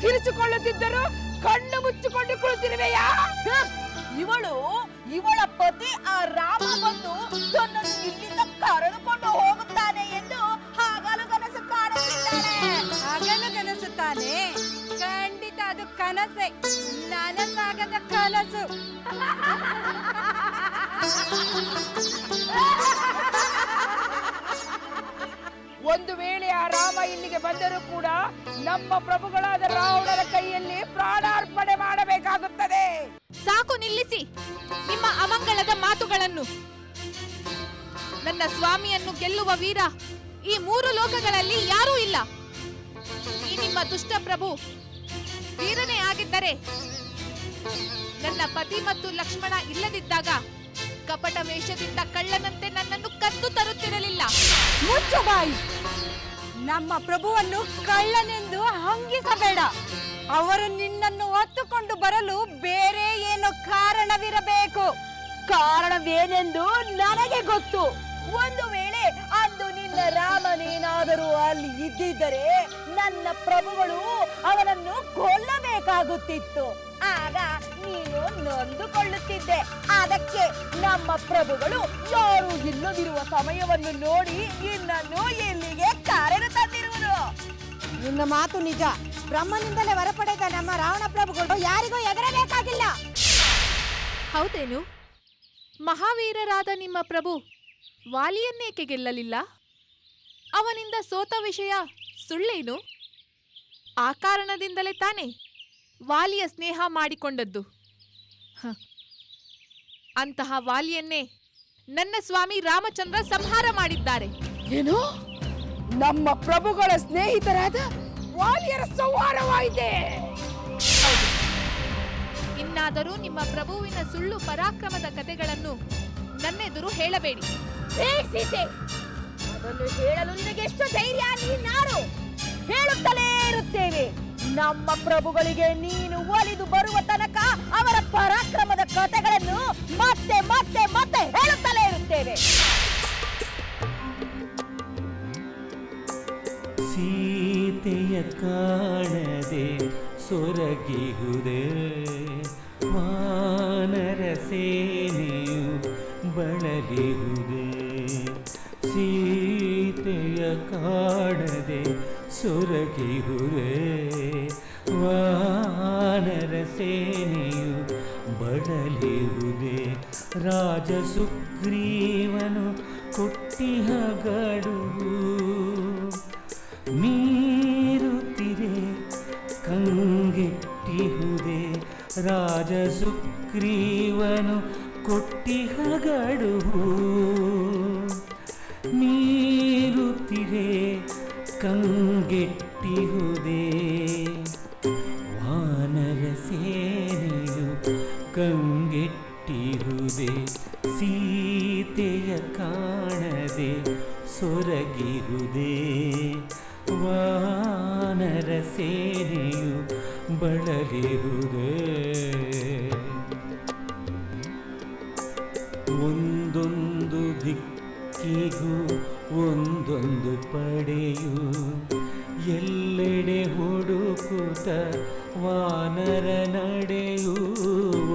ಕಿರಿಚಿಕೊಳ್ಳುತ್ತಿದ್ದರೂ ಕಣ್ಣು ಮುಚ್ಚಿಕೊಂಡು ಕುಳಿತಿರುವೆಯಾ? ಇವಳ ಪತಿ ಆ ರಾಮ ಬಂದು ತನ್ನನ್ನು ಇಲ್ಲಿಂದ ಕರೆದುಕೊಂಡು ಹೋಗುತ್ತಾನೆ ಎಂದು ಹಗಲು ಕನಸು ಕಾಣುತ್ತಿದ್ದಾನೆ. ಹಗಲು ಕನಸುತ್ತಾನೆ? ಖಂಡಿತ ಅದು ಕನಸೆ, ನನಸಾಗದ ಕನಸು. ಒಂದು ವೇಳೆ ಆ ರಾಮ ಇಲ್ಲಿಗೆ ಬಂದರೂ ಕೂಡ ನಮ್ಮ ಪ್ರಭುಗಳಾದ ರಾವಣನ ಕೈಯಲ್ಲಿ ಪ್ರಾಣಾರ್ಪಣೆ ಮಾಡಬೇಕಾಗುತ್ತದೆ. ಸಾಕು, ನಿಲ್ಲಿಸಿ ನಿಮ್ಮ ಅಮಂಗಳದ ಮಾತುಗಳನ್ನು. ನನ್ನ ಸ್ವಾಮಿಯನ್ನು ಗೆಲ್ಲುವ ವೀರ ಈ 3 ಲೋಕಗಳಲ್ಲಿ ಯಾರೂ ಇಲ್ಲ. ಈ ನಿಮ್ಮ ದುಷ್ಟ ಪ್ರಭು ವೀರನೇ ಆಗಿದ್ದರೆ ನನ್ನ ಪತಿ ಮತ್ತು ಲಕ್ಷ್ಮಣ ಇಲ್ಲದಿದ್ದಾಗ ಕಪಟ ವೇಷದಿಂದ ಕಳ್ಳನಂತೆ ನನ್ನನ್ನು ಕದ್ದು ತರುತ್ತಿರಲಿಲ್ಲ. ಮುಚ್ಚು ಬಾಯಿ! ನಮ್ಮ ಪ್ರಭುವನ್ನು ಕಳ್ಳನೆಂದು ಹಂಗಿಸಬೇಡ. ಅವರು ನಿನ್ನನ್ನು ಹೊತ್ತುಕೊಂಡು ಬರಲು ಬೇರೆ ಏನೋ ಕಾರಣವಿರಬೇಕು. ಕಾರಣವೇನೆಂದು ನನಗೆ ಗೊತ್ತು. ಒಂದು ವೇಳೆ ಅಂದು ನಿನ್ನ ರಾಮನೇನಾದರೂ ಅಲ್ಲಿ ಇದ್ದಿದ್ದರೆ ನನ್ನ ಪ್ರಭುಗಳು ಅವನನ್ನು ಕೊಲ್ಲಬೇಕಾಗುತ್ತಿತ್ತು. ಆಗ ನೀನು ನೊಂದುಕೊಳ್ಳುತ್ತಿದ್ದೆ. ಅದಕ್ಕೆ ನಮ್ಮ ಪ್ರಭುಗಳು ಯಾರು ಇಲ್ಲದಿರುವ ಸಮಯವನ್ನು ನೋಡಿ ನಿನ್ನನ್ನು ಇಲ್ಲಿಗೆ ಕರೆದು ತಂದಿರುವುದು. ನಿನ್ನ ಮಾತು ನಿಜ. ಬ್ರಹ್ಮನಿಂದಲೇ ಹೊರಪಡೆದ ನಮ್ಮ ರಾವಣ ಪ್ರಭುಗಳು ಯಾರಿಗೂ ಎದುರಬೇಕಾಗಿಲ್ಲ. ಹೌದೇನು? ಮಹಾವೀರರಾದ ನಿಮ್ಮ ಪ್ರಭು ವಾಲಿಯನ್ನೇಕೆ ಗೆಲ್ಲಲಿಲ್ಲ? ಅವನಿಂದ ಸೋತ ವಿಷಯ ಸುಳ್ಳೇನು? ಆ ಕಾರಣದಿಂದಲೇ ತಾನೇ ವಾಲಿಯ ಸ್ನೇಹ ಮಾಡಿಕೊಂಡದ್ದು. ಅಂತಹ ವಾಲಿಯನ್ನೇ ನನ್ನ ಸ್ವಾಮಿ ರಾಮಚಂದ್ರ ಸಂಹಾರ ಮಾಡಿದ್ದಾರೆ. ಏನು? ನಮ್ಮ ಪ್ರಭುಗಳ ಸ್ನೇಹಿತರಾದ ವಾಲಿಯರ ಸಂಹಾರವಾಯಿತೆ. ಇನ್ನಾದರೂ ನಿಮ್ಮ ಪ್ರಭುವಿನ ಸುಳ್ಳು ಪರಾಕ್ರಮದ ಕಥೆಗಳನ್ನು ನನ್ನೆದುರು ಹೇಳಬೇಡಿ. ಸೀತೆ, ಅದನ್ನು ಹೇಳಲು ನಿನಗೆಷ್ಟು ಧೈರ್ಯ? ನೀನಾರು ಹೇಳುತ್ತಲೇ ಇರುತ್ತೇವೆ. ನಮ್ಮ ಪ್ರಭುಗಳಿಗೆ ನೀನು ಒಲಿದು ಬರುವ ತನಕ ಅವರ ಪರಾಕ್ರಮದ ಕಥೆಗಳನ್ನು ಮತ್ತೆ ಮತ್ತೆ ಮತ್ತೆ ಹೇಳುತ್ತಲೇ ಇರುತ್ತೇವೆ. ಸೀತೆಯ ಕಾಣದೆ ಸೊರಗಿಹುದೇ ವಾನರ ಸೇನೆಯು ಬಳಲಿಹುದೇ. ಸೀತೆಯ ಕಾಣದೆ ಸೊರಗಿಹುದೇ ವಾನರ ಸೇನೆಯು ಬಳಲಿಹುದೇ. ರಾಜ ಸುಗ್ರೀವನು ಕೊಟ್ಟಿಹ ಗಡುವು ಮೀರುತ್ತಿರೆ ಕಂಗೆಟ್ಟಿಹುದೇ. ರಾಜ ಸುಗ್ರೀವನು ಕೊಟ್ಟಿಹ ಗಡುವು ಮೀರುತ್ತಿರೆ ಕಂಗೆಟ್ಟಿಹುದೇ. ವಾನರ ಸೇನೆಯು ಕಂಗೆಟ್ಟಿಹುದೇ. ಸೀತೆಯ ಕಾಣದೆ ಸೊರಗಿಹುದೇ ವಾನರ ಸೇನೆಯು ಬಳಲಿಹುದೇ. ಒಂದೊಂದು ದಿಕ್ಕಿಗೂ ಒಂದೊಂದು ಪಡೆಯು ಎಲ್ಲೆಡೆ ಹುಡುಕುತ್ತ ವಾನರ ನಡೆಯು.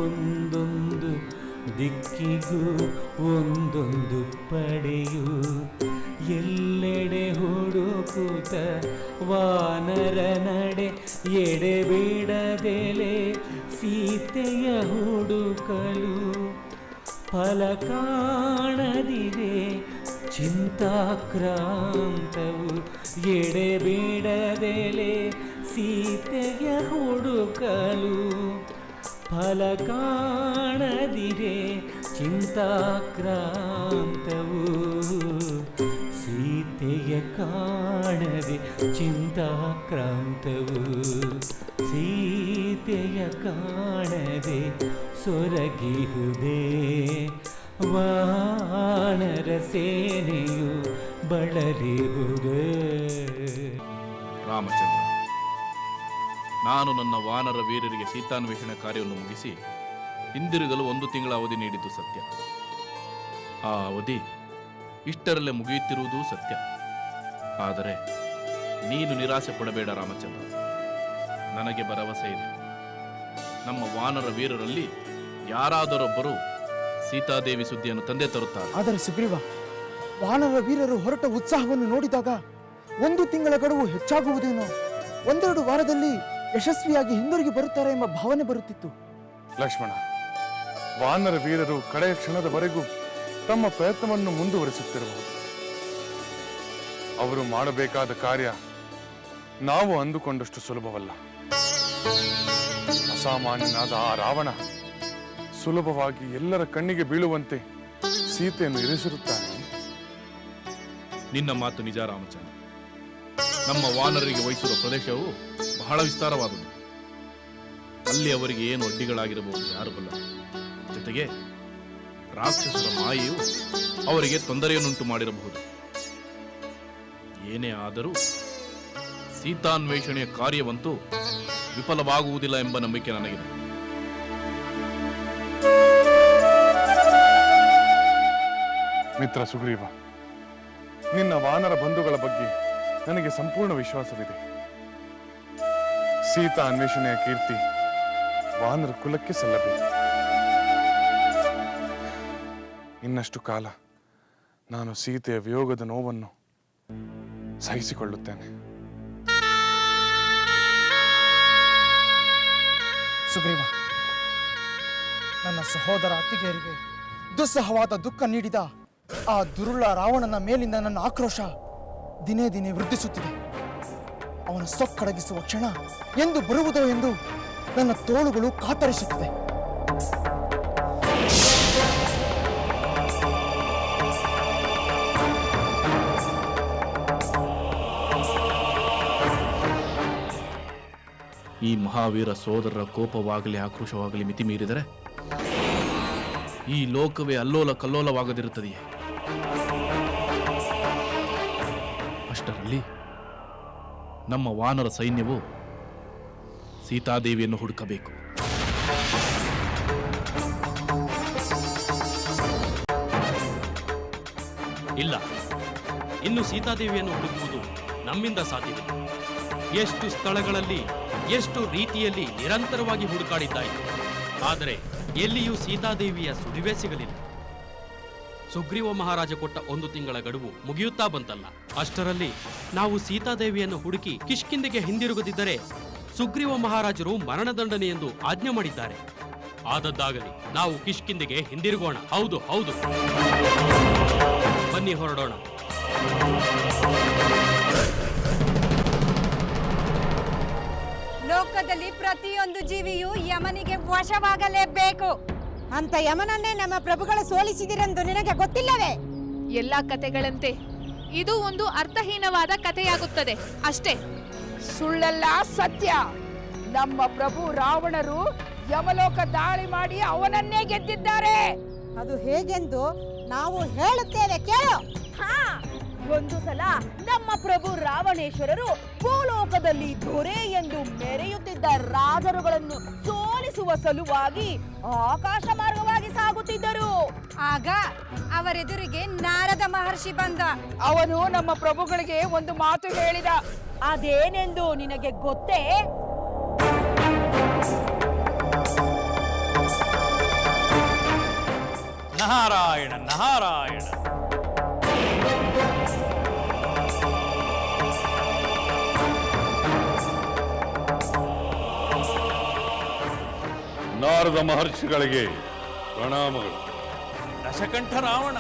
ಒಂದೊಂದು ದಿಕ್ಕಿಗೂ ಒಂದೊಂದು ಪಡೆಯು ಎಲ್ಲೆಡೆ ಹುಡುಕುತ್ತ ವಾನರ ನಡೆ. ಎಡೆಬಿಡದೆಲೆ ಸೀತೆಯ ಹುಡುಕಲು ಫಲ ಕಾಣದಿದೆ ಚಿಂತಾಕ್ರಾಂತವು. ಎಡೆಬಿಡದೆಲೆ ಸೀತೆಯ ಹುಡುಕಲು ಫಲ ಕಾಣದಿರೆ ಚಿಂತಾಕ್ರಾಂತವು. ಸೀತೆಯ ಕಾಣದೆ ಚಿಂತಾಕ್ರಾಂತವು. ಸೀತೆಯ ಕಾಣದೆ ಸೊರಗಿಹುದೇ ವಾನರ ಸೇನೆಯು ಬಳಲಿಹುದೇ. ರಾಮಚಂದ್ರ, ನಾನು ನನ್ನ ವಾನರ ವೀರರಿಗೆ ಸೀತಾನ್ವೇಷಣೆ ಕಾರ್ಯವನ್ನು ಮುಗಿಸಿ ಹಿಂದಿರುಗಲು 1 ತಿಂಗಳ ಅವಧಿ ನೀಡಿದ್ದು ಸತ್ಯ. ಆ ಅವಧಿ ಇಷ್ಟರಲ್ಲೇ ಮುಗಿಯುತ್ತಿರುವುದೂ ಸತ್ಯ. ಆದರೆ ನೀನು ನಿರಾಸೆ ಪಡಬೇಡ ರಾಮಚಂದ್ರ. ನನಗೆ ಭರವಸೆ ಇದೆ. ನಮ್ಮ ವಾನರ ವೀರರಲ್ಲಿ ಯಾರಾದರೊಬ್ಬರು ಸೀತಾದೇವಿ ಸುದ್ದಿಯನ್ನು ತಂದೆ ತರುತ್ತಾರೆ. ಆದರೆ ಸುಗ್ರೀವ, ವಾನರ ವೀರರು ಹೊರಟ ಉತ್ಸಾಹವನ್ನು ನೋಡಿದಾಗ 1 ತಿಂಗಳ ಗಡುವು ಹೆಚ್ಚಾಗುವುದೇನೋ, 1-2 ವಾರದಲ್ಲಿ ಯಶಸ್ವಿಯಾಗಿ ಹಿಂದಿರುಗಿ ಬರುತ್ತಾರೆ ಎಂಬ ಭಾವನೆ ಬರುತ್ತಿತ್ತು. ಲಕ್ಷ್ಮಣ, ವಾನರ ವೀರರು ಕಡೆಯ ಕ್ಷಣದವರೆಗೂ ತಮ್ಮ ಪ್ರಯತ್ನವನ್ನು ಮುಂದುವರಿಸುತ್ತಿರಬಹುದು. ಅವರು ಮಾಡಬೇಕಾದ ಕಾರ್ಯ ನಾವು ಅಂದುಕೊಂಡಷ್ಟು ಸುಲಭವಲ್ಲ. ಅಸಾಮಾನ್ಯನಾದ ಆ ರಾವಣ ಸುಲಭವಾಗಿ ಎಲ್ಲರ ಕಣ್ಣಿಗೆ ಬೀಳುವಂತೆ ಸೀತೆಯನ್ನು ಇರಿಸಿರುತ್ತಾನೆ. ನಿನ್ನ ಮಾತು ನಿಜ ರಾಮಚಂದ್ರ. ನಮ್ಮ ವಾನರರಿಗೆ ವಹಿಸಿರುವ ಪ್ರದೇಶವು ಬಹಳ ವಿಸ್ತಾರವಾದುದು. ಅಲ್ಲಿ ಅವರಿಗೆ ಏನು ಅಡ್ಡಿಗಳಾಗಿರಬಹುದು ಯಾರು ಬಲ್ಲ. ಜೊತೆಗೆ ರಾಕ್ಷಸರ ಮಾಯೆಯು ಅವರಿಗೆ ತೊಂದರೆಯನ್ನುಂಟು ಮಾಡಿರಬಹುದು. ಏನೇ ಆದರೂ ಸೀತಾನ್ವೇಷಣೆಯ ಕಾರ್ಯವಂತೂ ವಿಫಲವಾಗುವುದಿಲ್ಲ ಎಂಬ ನಂಬಿಕೆ ನನಗಿದೆ. ಮಿತ್ರ ಸುಗ್ರೀವ, ನಿನ್ನ ವಾನರ ಬಂಧುಗಳ ಬಗ್ಗೆ ನನಗೆ ಸಂಪೂರ್ಣ ವಿಶ್ವಾಸವಿದೆ. ಸೀತಾ ಅನ್ವೇಷಣೆಯ ಕೀರ್ತಿ ವಾನರ ಕುಲಕ್ಕೆ ಸಲ್ಲಬೇಕು. ಇನ್ನಷ್ಟು ಕಾಲ ನಾನು ಸೀತೆಯ ವಿಯೋಗದ ನೋವನ್ನು ಸಹಿಸಿಕೊಳ್ಳುತ್ತೇನೆ. ಸುಗ್ರೀವ, ನನ್ನ ಸಹೋದರ ಅತ್ತಿಗೆಯರಿಗೆ ದುಸ್ಸಹವಾದ ದುಃಖ ನೀಡಿದ ಆ ದುರುಳ ರಾವಣನ ಮೇಲಿನ ನನ್ನ ಆಕ್ರೋಶ ದಿನೇ ದಿನೇ ವೃದ್ಧಿಸುತ್ತಿದೆ. ಅವನ ಸೊಕ್ಕಡಗಿಸುವ ಕ್ಷಣ ಎಂದು ಬರುವುದೋ ಎಂದು ನನ್ನ ತೋಳುಗಳು ಕಾತರಿಸುತ್ತಿದೆ. ಈ ಮಹಾವೀರ ಸೋದರರ ಕೋಪವಾಗಲಿ ಆಕ್ರೋಶವಾಗಲಿ ಮಿತಿ ಮೀರಿದರೆ ಈ ಲೋಕವೇ ಅಲ್ಲೋಲ ಕಲ್ಲೋಲವಾಗದಿರುತ್ತದೆಯೇ? ಅಷ್ಟರಲ್ಲಿ ನಮ್ಮ ವಾನರ ಸೈನ್ಯವು ಸೀತಾದೇವಿಯನ್ನು ಹುಡುಕಬೇಕು. ಇಲ್ಲ, ಇನ್ನು ಸೀತಾದೇವಿಯನ್ನು ಹುಡುಕುವುದು ನಮ್ಮಿಂದ ಸಾಧ್ಯವಿಲ್ಲ. ಎಷ್ಟು ಸ್ಥಳಗಳಲ್ಲಿ ಎಷ್ಟು ರೀತಿಯಲ್ಲಿ ನಿರಂತರವಾಗಿ ಹುಡುಕಾಡಿದ್ದಾಯಿತು, ಆದರೆ ಎಲ್ಲಿಯೂ ಸೀತಾದೇವಿಯ ಸುಳಿವೇ ಸಿಗಲಿಲ್ಲ. ಸುಗ್ರೀವ ಮಹಾರಾಜ ಕೊಟ್ಟ 1 ತಿಂಗಳ ಗಡುವು ಮುಗಿಯುತ್ತಾ ಬಂತಲ್ಲ. ಅಷ್ಟರಲ್ಲಿ ನಾವು ಸೀತಾದೇವಿಯನ್ನು ಹುಡುಕಿ ಕಿಷ್ಕಿಂಧೆಗೆ ಹಿಂದಿರುಗದಿದ್ದರೆ ಸುಗ್ರೀವ ಮಹಾರಾಜರು ಮರಣದಂಡನೆ ಎಂದು ಆಜ್ಞೆ ಮಾಡಿದ್ದಾರೆ. ಆದದ್ದಾಗಲಿ ನಾವು ಕಿಷ್ಕಿಂಧೆಗೆ ಹಿಂದಿರುಗೋಣ. ಹೌದು ಹೌದು, ಬನ್ನಿ ಹೊರಡೋಣ. ಲೋಕದಲ್ಲಿ ಪ್ರತಿಯೊಂದು ಜೀವಿಯೂ ಯಮನಿಗೆ ವಶವಾಗಲೇಬೇಕು ಅಂತ ಯಮನನ್ನೇ ನಮ್ಮ ಪ್ರಭುಗಳು ಸೋಲಿಸಿದಿರೆಂದು ನಿನಗೆ ಗೊತ್ತಿಲ್ಲವೇ? ಎಲ್ಲಾ ಕತೆಗಳಂತೆ ಇದು ಒಂದು ಅರ್ಥಹೀನವಾದ ಕಥೆಯಾಗುತ್ತದೆ ಅಷ್ಟೇ. ಸುಳ್ಳಲ್ಲ, ಸತ್ಯ. ನಮ್ಮ ಪ್ರಭು ರಾವಣರು ಯಮಲೋಕ ದಾಳಿ ಮಾಡಿ ಅವನನ್ನೇ ಗೆದ್ದಿದ್ದಾರೆ. ಅದು ಹೇಗೆಂದು ನಾವು ಹೇಳುತ್ತೇವೆ, ಕೇಳು. ಒಂದು ಸಲ ನಮ್ಮ ಪ್ರಭು ರಾವಣೇಶ್ವರರು ಭೂಲೋಕದಲ್ಲಿ ದೊರೆ ಎಂದು ಮೆರೆಯುತ್ತಿದ್ದ ರಾಜರುಗಳನ್ನು ಸೋಲಿಸುವ ಸಲುವಾಗಿ ಆಕಾಶ ಮಾರ್ಗವಾಗಿ ಸಾಗುತ್ತಿದ್ದರು. ಆಗ ಅವರೆದುರಿಗೆ ನಾರದ ಮಹರ್ಷಿ ಬಂದ. ಅವನು ನಮ್ಮ ಪ್ರಭುಗಳಿಗೆ ಒಂದು ಮಾತು ಹೇಳಿದ. ಅದೇನೆಂದು ನಿನಗೆ ಗೊತ್ತೇ? ನಾರಾಯಣ ನಾರಾಯಣ. ನಾರದ ಮಹರ್ಷಿಗಳಿಗೆ ಪ್ರಣಾಮಗಳು. ದಶಕಂಠ ರಾವಣ,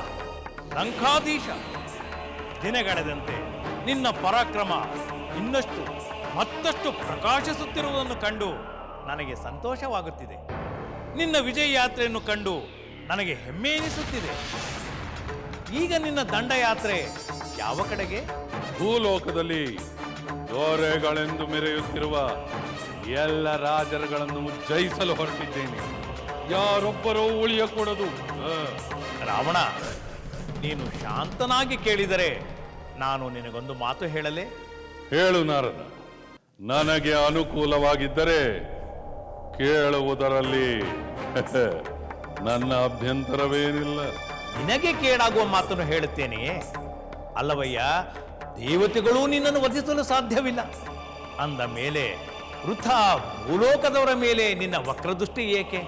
ಲಂಕಾಧೀಶ, ದಿನಗಳೆದಂತೆ ನಿನ್ನ ಪರಾಕ್ರಮ ಇನ್ನಷ್ಟು ಮತ್ತಷ್ಟು ಪ್ರಕಾಶಿಸುತ್ತಿರುವುದನ್ನು ಕಂಡು ನನಗೆ ಸಂತೋಷವಾಗುತ್ತಿದೆ. ನಿನ್ನ ವಿಜಯ ಯಾತ್ರೆಯನ್ನು ಕಂಡು ನನಗೆ ಹೆಮ್ಮೆ ಎನಿಸುತ್ತಿದೆ. ಈಗ ನಿನ್ನ ದಂಡಯಾತ್ರೆ ಯಾವ ಕಡೆಗೆ? ಭೂಲೋಕದಲ್ಲಿ ದೊರೆಗಳೆಂದು ಮೆರೆಯುತ್ತಿರುವ ಎಲ್ಲ ರಾಜರುಗಳನ್ನು ಜಯಿಸಲು ಹೊರಟಿದ್ದೇನೆ. ಯಾರೊಬ್ಬರೂ ಉಳಿಯಕೂಡದು. ರಾವಣ, ನೀನು ಶಾಂತನಾಗಿ ಕೇಳಿದರೆ ನಾನು ನಿನಗೊಂದು ಮಾತು ಹೇಳಲೇ? ಹೇಳು ನಾರದ. ನನಗೆ ಅನುಕೂಲವಾಗಿದ್ದರೆ ಕೇಳುವುದರಲ್ಲಿ ನನ್ನ ಅಭ್ಯಂತರವೇನಿಲ್ಲ. ನಿನಗೆ ಕೇಡಾಗುವ ಮಾತನ್ನು ಹೇಳುತ್ತೇನೆಯೇ? ಅಲ್ಲವಯ್ಯ, ದೇವತೆಗಳೂ ನಿನ್ನನ್ನು ವಧಿಸಲು ಸಾಧ್ಯವಿಲ್ಲ. ಅಂದ ಮೇಲೆ ವೃಥಾ ಭೂಲೋಕದವರ ಮೇಲೆ ನಿನ್ನ ವಕ್ರದೃಷ್ಟಿ ಏಕೆ?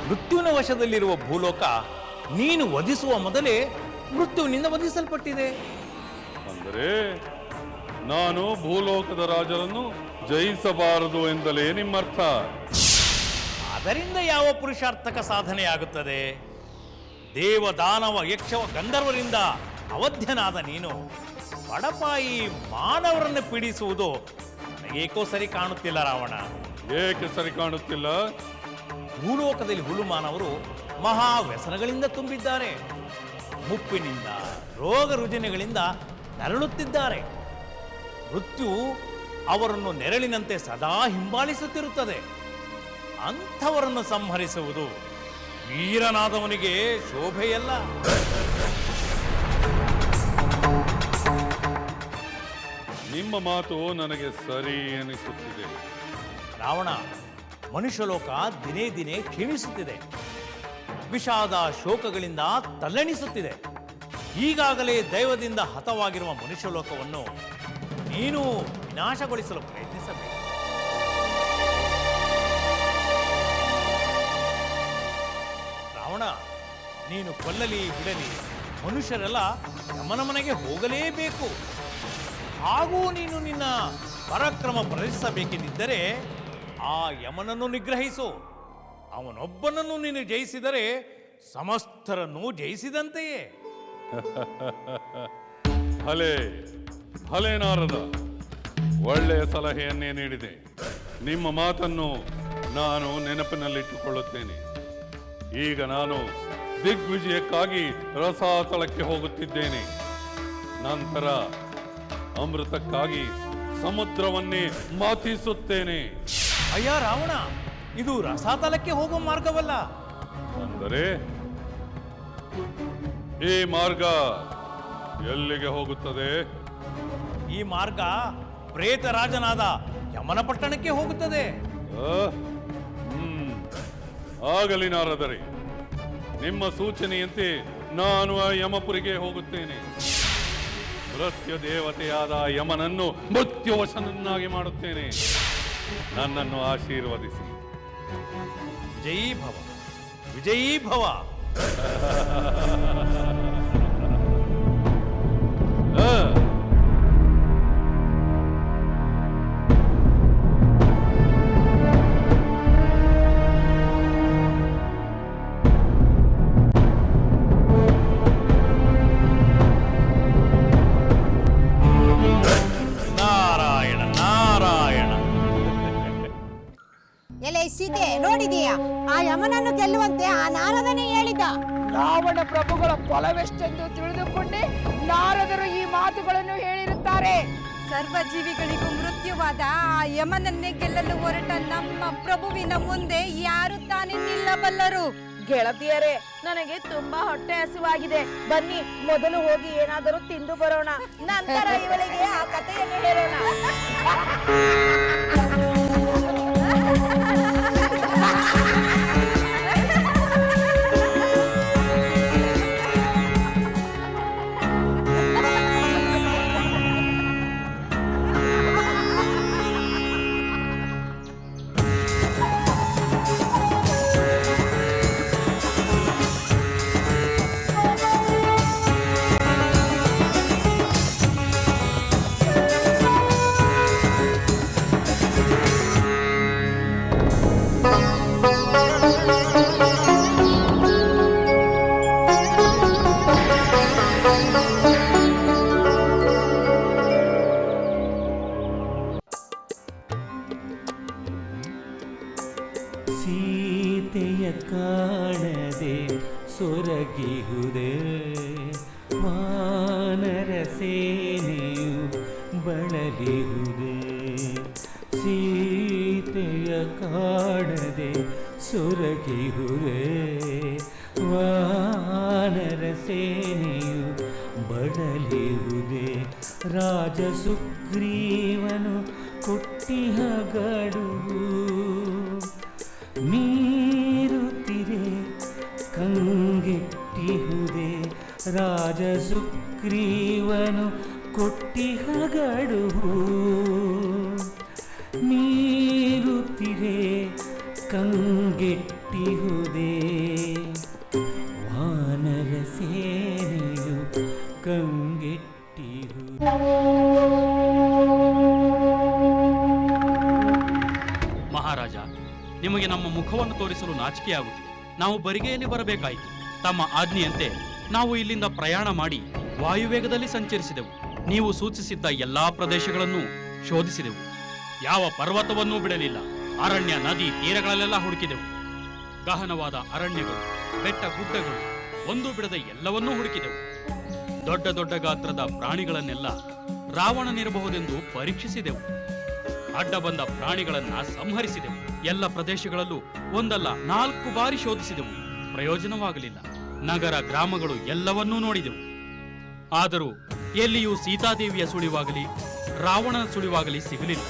ಮೃತ್ಯುವಿನ ವಶದಲ್ಲಿರುವ ಭೂಲೋಕ ನೀನು ವಧಿಸುವ ಮೊದಲೇ ಮೃತ್ಯುವಿನಿಂದ ವಧಿಸಲ್ಪಟ್ಟಿದೆ. ಅಂದರೆ ನಾನು ಭೂಲೋಕದ ರಾಜರನ್ನು ಜಯಿಸಬಾರದು ಎಂದಲೇ ನಿಮ್ಮರ್ಥ? ಅದರಿಂದ ಯಾವ ಪುರುಷಾರ್ಥಕ ಸಾಧನೆಯಾಗುತ್ತದೆ? ದೇವ ದಾನವ ಯಕ್ಷ ಗಂಧರ್ವರಿಂದ ಅವಧ್ಯನಾದ ನೀನು ಬಡಪಾಯಿ ಮಾನವರನ್ನು ಪೀಡಿಸುವುದು ನನಗೇಕೋ ಸರಿ ಕಾಣುತ್ತಿಲ್ಲ ರಾವಣ. ಏಕೆ ಸರಿ ಕಾಣುತ್ತಿಲ್ಲ? ಭೂಲೋಕದಲ್ಲಿ ಹುಲು ಮಾನವರು ಮಹಾ ವ್ಯಸನಗಳಿಂದ ತುಂಬಿದ್ದಾರೆ. ಮುಪ್ಪಿನಿಂದ ರೋಗ ರುಜಿನಗಳಿಂದ ನರಳುತ್ತಿದ್ದಾರೆ. ಮೃತ್ಯು ಅವರನ್ನು ನೆರಳಿನಂತೆ ಸದಾ ಹಿಂಬಾಲಿಸುತ್ತಿರುತ್ತದೆ. ಅಂಥವರನ್ನು ಸಂಹರಿಸುವುದು ವೀರನಾದವನಿಗೆ ಶೋಭೆಯಲ್ಲ. ನಿಮ್ಮ ಮಾತು ನನಗೆ ಸರಿ ಎನಿಸುತ್ತಿದೆ. ರಾವಣ, ಮನುಷ್ಯಲೋಕ ದಿನೇ ದಿನೇ ಕ್ಷೀಣಿಸುತ್ತಿದೆ. ವಿಷಾದ ಶೋಕಗಳಿಂದ ತಲ್ಲಣಿಸುತ್ತಿದೆ. ಈಗಾಗಲೇ ದೈವದಿಂದ ಹತವಾಗಿರುವ ಮನುಷ್ಯಲೋಕವನ್ನು ನೀನು ವಿನಾಶಗೊಳಿಸಲು ಪ್ರಯತ್ನಿಸಬೇಕು. ರಾವಣ, ನೀನು ಕೊಲ್ಲಲಿ ಬಿಡಲಿ, ಮನುಷ್ಯರೆಲ್ಲ ಯಮನ ಮನೆಗೆ ಹೋಗಲೇಬೇಕು. ಹಾಗೂ ನೀನು ನಿನ್ನ ಪರಾಕ್ರಮ ಪ್ರದರ್ಶಿಸಬೇಕೆಂದಿದ್ದರೆ ಆ ಯಮನನ್ನು ನಿಗ್ರಹಿಸು. ಅವನೊಬ್ಬನನ್ನು ನೀನು ಜಯಿಸಿದರೆ ಸಮಸ್ತರನ್ನು ಜಯಿಸಿದಂತೆಯೇ. ಭಲೆ ನಾರದ, ಒಳ್ಳೆಯ ಸಲಹೆಯನ್ನೇ ನೀಡಿದೆ. ನಿಮ್ಮ ಮಾತನ್ನು ನಾನು ನೆನಪಿನಲ್ಲಿಟ್ಟುಕೊಳ್ಳುತ್ತೇನೆ. ಈಗ ನಾನು ದಿಗ್ವಿಜಯಕ್ಕಾಗಿ ರಸಾತಳಕ್ಕೆ ಹೋಗುತ್ತಿದ್ದೇನೆ. ನಂತರ ಅಮೃತಕ್ಕಾಗಿ ಸಮುದ್ರವನ್ನೇ ಮಾತಿಸುತ್ತೇನೆ. ಅಯ್ಯ ರಾವಣ, ಇದು ರಸಾತಲಕ್ಕೆ ಹೋಗುವ ಮಾರ್ಗವಲ್ಲ. ಅಂದರೆ ಈ ಮಾರ್ಗ ಎಲ್ಲಿಗೆ ಹೋಗುತ್ತದೆ? ಈ ಮಾರ್ಗ ಪ್ರೇತ ರಾಜನಾದ ಯಮನ ಪಟ್ಟಣಕ್ಕೆ ಹೋಗುತ್ತದೆ. ಆಗಲಿ ನಾರದರೆ, ನಿಮ್ಮ ಸೂಚನೆಯಂತೆ ನಾನು ಆ ಯಮಪುರಿಗೆ ಹೋಗುತ್ತೇನೆ. ಮೃತ್ಯು ದೇವತೆಯಾದ ಯಮನನ್ನು ಮೃತ್ಯುವಶನನ್ನಾಗಿ ಮಾಡುತ್ತೇನೆ. ನನ್ನನ್ನು ಆಶೀರ್ವದಿಸಿ. ಜೈ ಭವ, ವಿಜಯೀ ಭವ. ನಾರಾಯಣ ನಾರಾಯಣ. ಎಲೆ ಸೀತೆ, ನೋಡಿದೀಯಾ? ಆ ಯಮನನ್ನು ಗೆಲ್ಲುವಂತೆ ಆ ನಾರದನೇ ಹೇಳಿದ. ರಾವಣ ಪ್ರಭುಗಳ ಫಲವೆಷ್ಟೆಂದು ತಿಳಿದುಕೊಂಡೇ ನಾರದರು ಈ ಮಾತುಗಳನ್ನು ಹೇಳಿರುತ್ತಾರೆ. ಸರ್ವ ಜೀವಿಗಳಿಗೂ ಮೃತ್ಯುವಾದ ಆ ಯಮನನ್ನೇ ಗೆಲ್ಲಲು ಹೊರಟ ನಮ್ಮ ಪ್ರಭುವಿನ ಮುಂದೆ ಯಾರು ತಾನೇ ನಿಲ್ಲಬಲ್ಲರು? ಗೆಳತಿಯರೇ, ನನಗೆ ತುಂಬಾ ಹೊಟ್ಟೆ ಹಸಿವಾಗಿದೆ. ಬನ್ನಿ, ಮೊದಲು ಹೋಗಿ ಏನಾದರೂ ತಿಂದು ಬರೋಣ. ನಂತರ ಇವಳಿಗೆ ಆ ಕಥೆಯನ್ನು ಹೇಳೋಣ. ಸೀತೆಯ ಕಾಣದೆ ಸೊರಗಿಹುದೇ ವಾನರ ಸೇನೆಯು ಬಳಲಿಹುದೇ. ಸೀತೆಯ ಕಾಣದೆ ಸೊರಗಿಹುದೇ ವಾನರ ಸೇನೆಯು ಬಳಲಿಹುದೇ. ರಾಜ ಸುಗ್ರೀವನು ಕೊಟ್ಟಿಹ ಗಡುವು ಮೀರುತ್ತಿರೆ ಕಂಗೆಟ್ಟಿಹುದೇ. ರಾಜ ಸುಗ್ರೀವನು ಕೊಟ್ಟಿಹ ಗಡುವು ನಿಮಗೆ ನಮ್ಮ ಮುಖವನ್ನು ತೋರಿಸಲು ನಾಚಿಕೆಯಾಗುತ್ತಿದೆ. ನಾವು ಬರಿಗೆಯಲ್ಲಿ ಬರಬೇಕಾಯಿತು. ತಮ್ಮ ಆಜ್ಞೆಯಂತೆ ನಾವು ಇಲ್ಲಿಂದ ಪ್ರಯಾಣ ಮಾಡಿ ವಾಯುವೇಗದಲ್ಲಿ ಸಂಚರಿಸಿದೆವು. ನೀವು ಸೂಚಿಸಿದ್ದ ಎಲ್ಲಾ ಪ್ರದೇಶಗಳನ್ನು ಶೋಧಿಸಿದೆವು. ಯಾವ ಪರ್ವತವನ್ನೂ ಬಿಡಲಿಲ್ಲ. ಅರಣ್ಯ, ನದಿ, ತೀರಗಳಲ್ಲೆಲ್ಲ ಹುಡುಕಿದೆವು. ಗಹನವಾದ ಅರಣ್ಯಗಳು, ಬೆಟ್ಟ, ಗುಡ್ಡಗಳು ಒಂದೂ ಬಿಡದೆ ಎಲ್ಲವನ್ನೂ ಹುಡುಕಿದೆವು. ದೊಡ್ಡ ದೊಡ್ಡ ಗಾತ್ರದ ಪ್ರಾಣಿಗಳನ್ನೆಲ್ಲ ರಾವಣನಿರಬಹುದೆಂದು ಪರೀಕ್ಷಿಸಿದೆವು. ಅಡ್ಡ ಬಂದ ಪ್ರಾಣಿಗಳನ್ನ ಸಂಹರಿಸಿದೆವು. ಎಲ್ಲ ಪ್ರದೇಶಗಳಲ್ಲೂ ಒಂದಲ್ಲ 4 ಬಾರಿ ಶೋಧಿಸಿದೆವು. ಪ್ರಯೋಜನವಾಗಲಿಲ್ಲ. ನಗರ, ಗ್ರಾಮಗಳು ಎಲ್ಲವನ್ನೂ ನೋಡಿದೆವು. ಆದರೂ ಎಲ್ಲಿಯೂ ಸೀತಾದೇವಿಯ ಸುಳಿವಾಗಲಿ ರಾವಣನ ಸುಳಿವಾಗಲಿ ಸಿಗಲಿಲ್ಲ.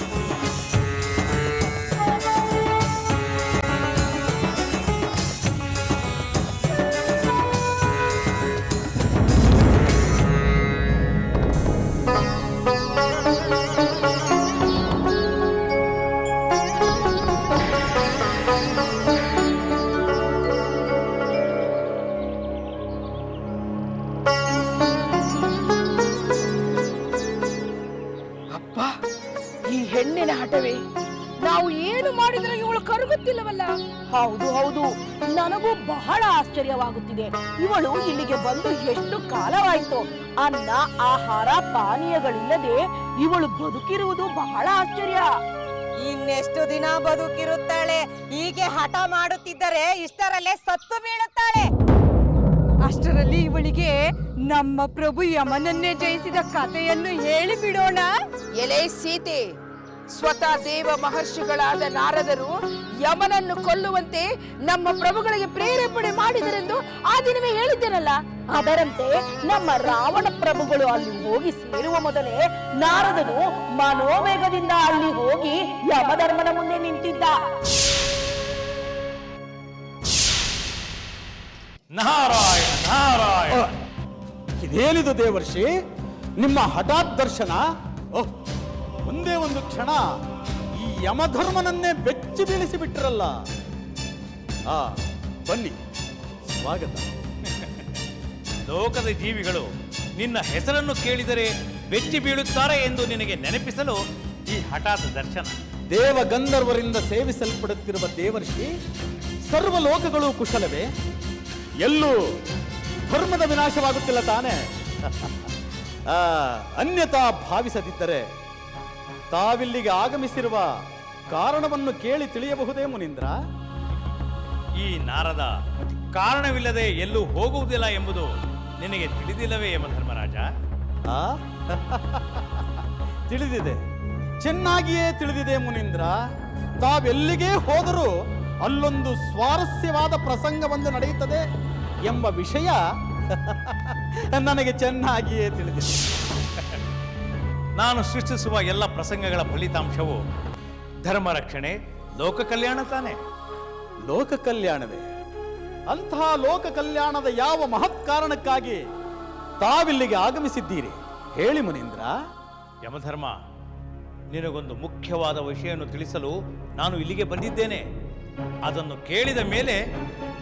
ಈ ಹೆಣ್ಣಿನ ಹಠವೇ, ನಾವು ಏನು ಮಾಡಿದ್ರೆ ಇವಳು ಕರಗುತ್ತಿಲ್ಲವಲ್ಲ. ಹೌದು ಹೌದು, ನನಗೂ ಬಹಳ ಆಶ್ಚರ್ಯವಾಗುತ್ತಿದೆ. ಇವಳು ಇಲ್ಲಿಗೆ ಬಂದು ಎಷ್ಟು ಕಾಲವಾಯಿತು. ಅನ್ನ, ಆಹಾರ, ಪಾನೀಯಗಳಿಲ್ಲದೆ ಇವಳು ಬದುಕಿರುವುದು ಬಹಳ ಆಶ್ಚರ್ಯ. ಇನ್ನೆಷ್ಟು ದಿನ ಬದುಕಿರುತ್ತಾಳೆ? ಹೀಗೆ ಹಠ ಮಾಡುತ್ತಿದ್ದರೆ ಇಷ್ಟರಲ್ಲೇ ಸತ್ತು ಬೀಳುತ್ತಾಳೆ. ಅಷ್ಟರಲ್ಲಿ ಇವಳಿಗೆ ನಮ್ಮ ಪ್ರಭು ಯಮನನ್ನೇ ಜಯಿಸಿದ ಕಥೆಯನ್ನು ಹೇಳಿ ಬಿಡೋಣ. ಎಲೆ ಸೀತೆ, ಸ್ವತಃ ದೇವ ಮಹರ್ಷಿಗಳಾದ ನಾರದರು ಯಮನನ್ನು ಕೊಲ್ಲುವಂತೆ ನಮ್ಮ ಪ್ರಭುಗಳಿಗೆ ಪ್ರೇರೇಪಣೆ ಮಾಡಿದರೆಂದು ಆ ದಿನವೇ ಹೇಳಿದ್ದೇನಲ್ಲ. ಅದರಂತೆ ನಮ್ಮ ರಾವಣ ಪ್ರಭುಗಳು ಅಲ್ಲಿ ಹೋಗಿ ಸೇರುವ ಮೊದಲೇ ನಾರದನು ಮನೋವೇಗದಿಂದ ಅಲ್ಲಿ ಹೋಗಿ ಯಮಧರ್ಮನ ಮುಂದೆ ನಿಂತಿದ್ದ. ನಾರಾಯಣ ನಾರಾಯಣ. ಇದೇನಿದು ದೇವರ್ಷಿ, ನಿಮ್ಮ ಹಠಾತ್ ದರ್ಶನ? ಓಹ್, ಒಂದೇ ಒಂದು ಕ್ಷಣ ಈ ಯಮಧರ್ಮನನ್ನೇ ಬೆಚ್ಚಿ ಬೀಳಿಸಿ ಬಿಟ್ಟಿರಲ್ಲ. ಬನ್ನಿ, ಸ್ವಾಗತ. ಲೋಕದ ಜೀವಿಗಳು ನಿನ್ನ ಹೆಸರನ್ನು ಕೇಳಿದರೆ ಬೆಚ್ಚಿ ಬೀಳುತ್ತಾರೆ ಎಂದು ನಿನಗೆ ನೆನಪಿಸಲು ಈ ಹಠಾತ್ ದರ್ಶನ. ದೇವ ಗಂಧರ್ವರಿಂದ ಸೇವಿಸಲ್ಪಡುತ್ತಿರುವ ದೇವರ್ಷಿ, ಸರ್ವ ಲೋಕಗಳು ಕುಶಲವೇ? ಎಲ್ಲೂ ಧರ್ಮದ ವಿನಾಶವಾಗುತ್ತಿಲ್ಲ ತಾನೇ? ಅನ್ಯತಾ ಭಾವಿಸದಿದ್ದರೆ ತಾವಿಲ್ಲಿಗೆ ಆಗಮಿಸಿರುವ ಕಾರಣವನ್ನು ಕೇಳಿ ತಿಳಿಯಬಹುದೇ ಮುನೀಂದ್ರ? ಈ ನಾರದ ಕಾರಣವಿಲ್ಲದೆ ಎಲ್ಲೂ ಹೋಗುವುದಿಲ್ಲ ಎಂಬುದು ನಿನಗೆ ತಿಳಿದಿಲ್ಲವೇ ಯಮಧರ್ಮರಾಜ? ತಿಳಿದಿದೆ, ಚೆನ್ನಾಗಿಯೇ ತಿಳಿದಿದೆ ಮುನೀಂದ್ರ. ತಾವೆಲ್ಲಿಗೆ ಹೋದರೂ ಅಲ್ಲೊಂದು ಸ್ವಾರಸ್ಯವಾದ ಪ್ರಸಂಗವೊಂದು ನಡೆಯುತ್ತದೆ ಎಂಬ ವಿಷಯ ನನಗೆ ಚೆನ್ನಾಗಿಯೇ ತಿಳಿದಿದೆ. ನಾನು ಸೃಷ್ಟಿಸುವ ಎಲ್ಲ ಪ್ರಸಂಗಗಳ ಫಲಿತಾಂಶವು ಧರ್ಮ ರಕ್ಷಣೆ, ಲೋಕ ಕಲ್ಯಾಣ ತಾನೆ. ಲೋಕ ಕಲ್ಯಾಣವೇ? ಅಂತಹ ಲೋಕ ಕಲ್ಯಾಣದ ಯಾವ ಮಹತ್ ಕಾರಣಕ್ಕಾಗಿ ತಾವಿಲ್ಲಿಗೆ ಆಗಮಿಸಿದ್ದೀರಿ ಹೇಳಿ ಮುನೀಂದ್ರ. ಯಮಧರ್ಮ, ನಿನಗೊಂದು ಮುಖ್ಯವಾದ ವಿಷಯವನ್ನು ತಿಳಿಸಲು ನಾನು ಇಲ್ಲಿಗೆ ಬಂದಿದ್ದೇನೆ. ಅದನ್ನು ಕೇಳಿದ ಮೇಲೆ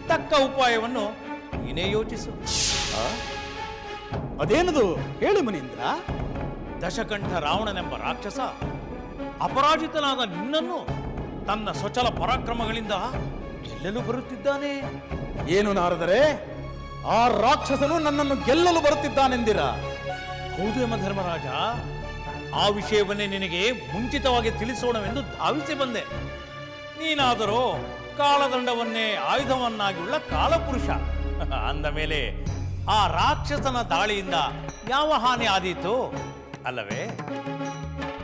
ತಕ್ಕ ಉಪಾಯವನ್ನು ನೀನೇ ಯೋಚಿಸು. ಅದೇನದು ಹೇಳಿ ಮುನೀಂದ್ರ. ದಶಕಂಠ ರಾವಣನೆಂಬ ರಾಕ್ಷಸ ಅಪರಾಜಿತನಾದ ನಿನ್ನನ್ನು ತನ್ನ ಸ್ವಚಲ ಪರಾಕ್ರಮಗಳಿಂದ ಗೆಲ್ಲಲು ಬರುತ್ತಿದ್ದಾನೆ. ಏನು ನಾರದರೆ, ಆ ರಾಕ್ಷಸನು ನನ್ನನ್ನು ಗೆಲ್ಲಲು ಬರುತ್ತಿದ್ದಾನೆಂದಿರ? ಹೌದು ಯಮಧರ್ಮರಾಜ, ಆ ವಿಷಯವನ್ನೇ ನಿನಗೆ ಮುಂಚಿತವಾಗಿ ತಿಳಿಸೋಣವೆಂದು ಧಾವಿಸಿ ಬಂದೆ. ನೀನಾದರೂ ಕಾಳದಂಡವನ್ನೇ ಆಯುಧವನ್ನಾಗಿಯುಳ್ಳ ಕಾಲಪುರುಷ. ಅಂದ ಮೇಲೆ ಆ ರಾಕ್ಷಸನ ದಾಳಿಯಿಂದ ಯಾವ ಹಾನಿ ಆದೀತು ಅಲ್ಲವೇ?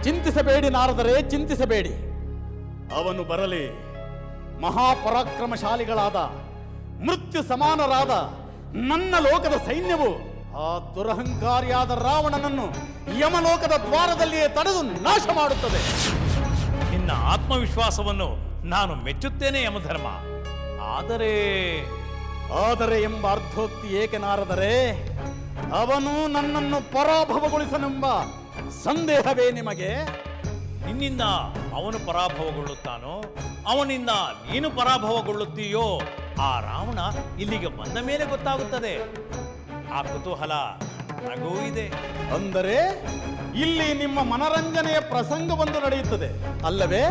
ಚಿಂತಿಸಬೇಡಿ ನಾರದರೆ, ಚಿಂತಿಸಬೇಡಿ. ಅವನು ಬರಲಿ. ಮಹಾಪರಾಕ್ರಮಶಾಲಿಗಳಾದ, ಮೃತ್ಯು ಸಮಾನರಾದ ನನ್ನ ಲೋಕದ ಸೈನ್ಯವು ಆ ದುರಹಂಕಾರಿಯಾದ ರಾವಣನನ್ನು ಯಮಲೋಕದ ದ್ವಾರದಲ್ಲಿಯೇ ತಡೆದು ನಾಶ ಮಾಡುತ್ತದೆ. ನಿನ್ನ ಆತ್ಮವಿಶ್ವಾಸವನ್ನು ನಾನು ಮೆಚ್ಚುತ್ತೇನೆ ಯಮಧರ್ಮ. ಆದರೆ ಎಂಬ ಅರ್ಧೋಕ್ತಿ ಏಕೆ ನಾರದರೆ? ಅವನು ನನ್ನನ್ನು ಪರಾಭವಗೊಳಿಸನೆಂಬ ಸಂದೇಹವೇ ನಿಮಗೆ? ನಿನ್ನಿಂದ ಅವನು ಪರಾಭವಗೊಳ್ಳುತ್ತಾನೋ, ಅವನಿಂದ ನೀನು ಪರಾಭವಗೊಳ್ಳುತ್ತೀಯೋ ಆ ರಾವಣ ಇಲ್ಲಿಗೆ ಬಂದ ಮೇಲೆ ಗೊತ್ತಾಗುತ್ತದೆ. ಆ ಕುತೂಹಲ ನನಗೂ ಇದೆ. ಅಂದರೆ ಇಲ್ಲಿ ನಿಮ್ಮ ಮನರಂಜನೆಯ ಪ್ರಸಂಗವೊಂದು ನಡೆಯುತ್ತದೆ ಅಲ್ಲವೇ?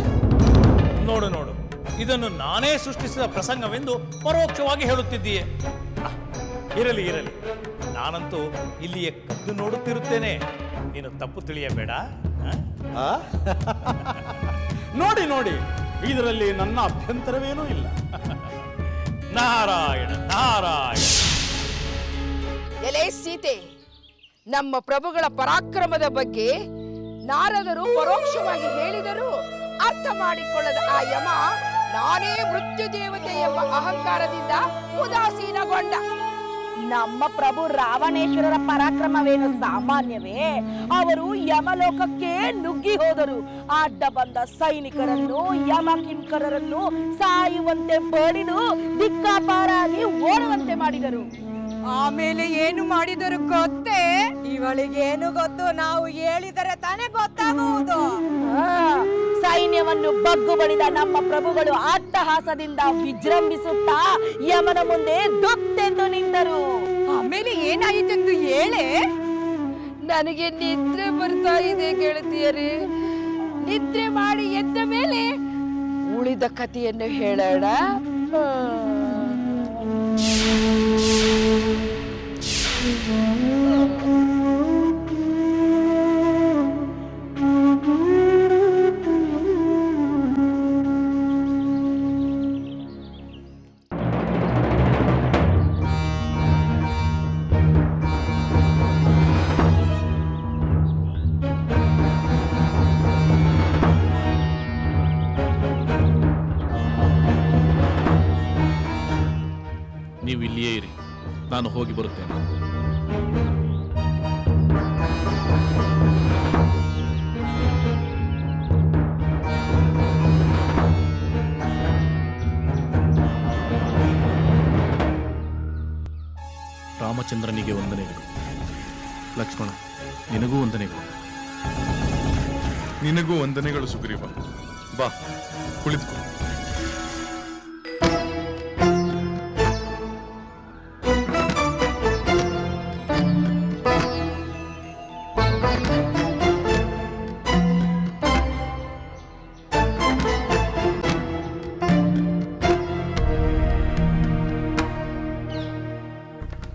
ನೋಡು ನೋಡು, ಇದನ್ನು ನಾನೇ ಸೃಷ್ಟಿಸಿದ ಪ್ರಸಂಗವೆಂದು ಪರೋಕ್ಷವಾಗಿ ಹೇಳುತ್ತಿದ್ದೀಯೆ. ಇರಲಿ ಇರಲಿ, ನಾನಂತೂ ಇಲ್ಲಿಯೇ ಕದ್ದು ನೋಡುತ್ತಿರುತ್ತೇನೆ, ನೀನು ತಪ್ಪು ತಿಳಿಯಬೇಡ. ನೋಡಿ ನೋಡಿ, ಇದರಲ್ಲಿ ನನ್ನ ಅಭ್ಯಂತರವೇನೂ ಇಲ್ಲ. ನಾರಾಯಣ ನಾರಾಯಣ. ಎಲೆ ಸೀತೆ, ನಮ್ಮ ಪ್ರಭುಗಳ ಪರಾಕ್ರಮದ ಬಗ್ಗೆ ನಾರದರು ಪರೋಕ್ಷವಾಗಿ ಹೇಳಿದರೂ ಅರ್ಥ ಮಾಡಿಕೊಳ್ಳದ ಆ ಯಮ ನಾನೇ ಮೃತ್ಯು ದೇವತೆ ಎಂಬ ಅಹಂಕಾರದಿಂದ ಉದಾಸೀನಗೊಂಡ. ನಮ್ಮ ಪ್ರಭು ರಾವಣೇಶ್ವರರ ಪರಾಕ್ರಮವೇನು ಸಾಮಾನ್ಯವೇ? ಅವರು ಯಮಲೋಕಕ್ಕೆ ನುಗ್ಗಿ ಹೋದರು. ಅಡ್ಡ ಬಂದ ಸೈನಿಕರನ್ನು, ಯಮ ಕಿಂಕರರನ್ನು ಸಾಯುವಂತೆ ಬಡಿದು ದಿಕ್ಕಾಪಾರಾಗಿ ಓಡುವಂತೆ ಮಾಡಿದರು. ಆಮೇಲೆ ಏನು ಮಾಡಿದರು ಗೊತ್ತೇ? ಇವಳಿಗೇನು ಗೊತ್ತು? ನಾವು ಹೇಳಿದರೆ ತಾನೇ ಗೊತ್ತಾಗುವುದು. ಸೈನ್ಯವನ್ನು ಬಗ್ಗು ಬಡಿದ ನಮ್ಮ ಪ್ರಭುಗಳು ಅಟ್ಟಹಾಸದಿಂದ ವಿಜೃಂಭಿಸುತ್ತಾ ಯಮನ ಮುಂದೆ ದುತ್ತೆಂದು ನಿಂತರು. ಆಮೇಲೆ ಏನಾಯಿತೆಂದು ಹೇಳೆ. ನನಗೆ ನಿದ್ರೆ ಬರ್ತಾ ಇದೆ ಗೆಳತಿಯರೇ. ನಿದ್ರೆ ಮಾಡಿ ಎದ್ದ ಮೇಲೆ ಉಳಿದ ಕಥೆಯನ್ನು ಹೇಳೋಣ. ನೀವು ಇಲ್ಲಿಯೇ ಇರಿ, ನಾನು ಹೋಗಿ ಬರುತ್ತೇನೆ. ರಾಮಚಂದ್ರನಿಗೆ ವಂದನೆಗಳು. ಲಕ್ಷ್ಮಣ, ನಿನಗೂ ವಂದನೆಗಳು. ನಿನಗೂ ವಂದನೆಗಳು ಸುಗ್ರೀವ. ಬಾ, ಕುಳಿತುಕೋ.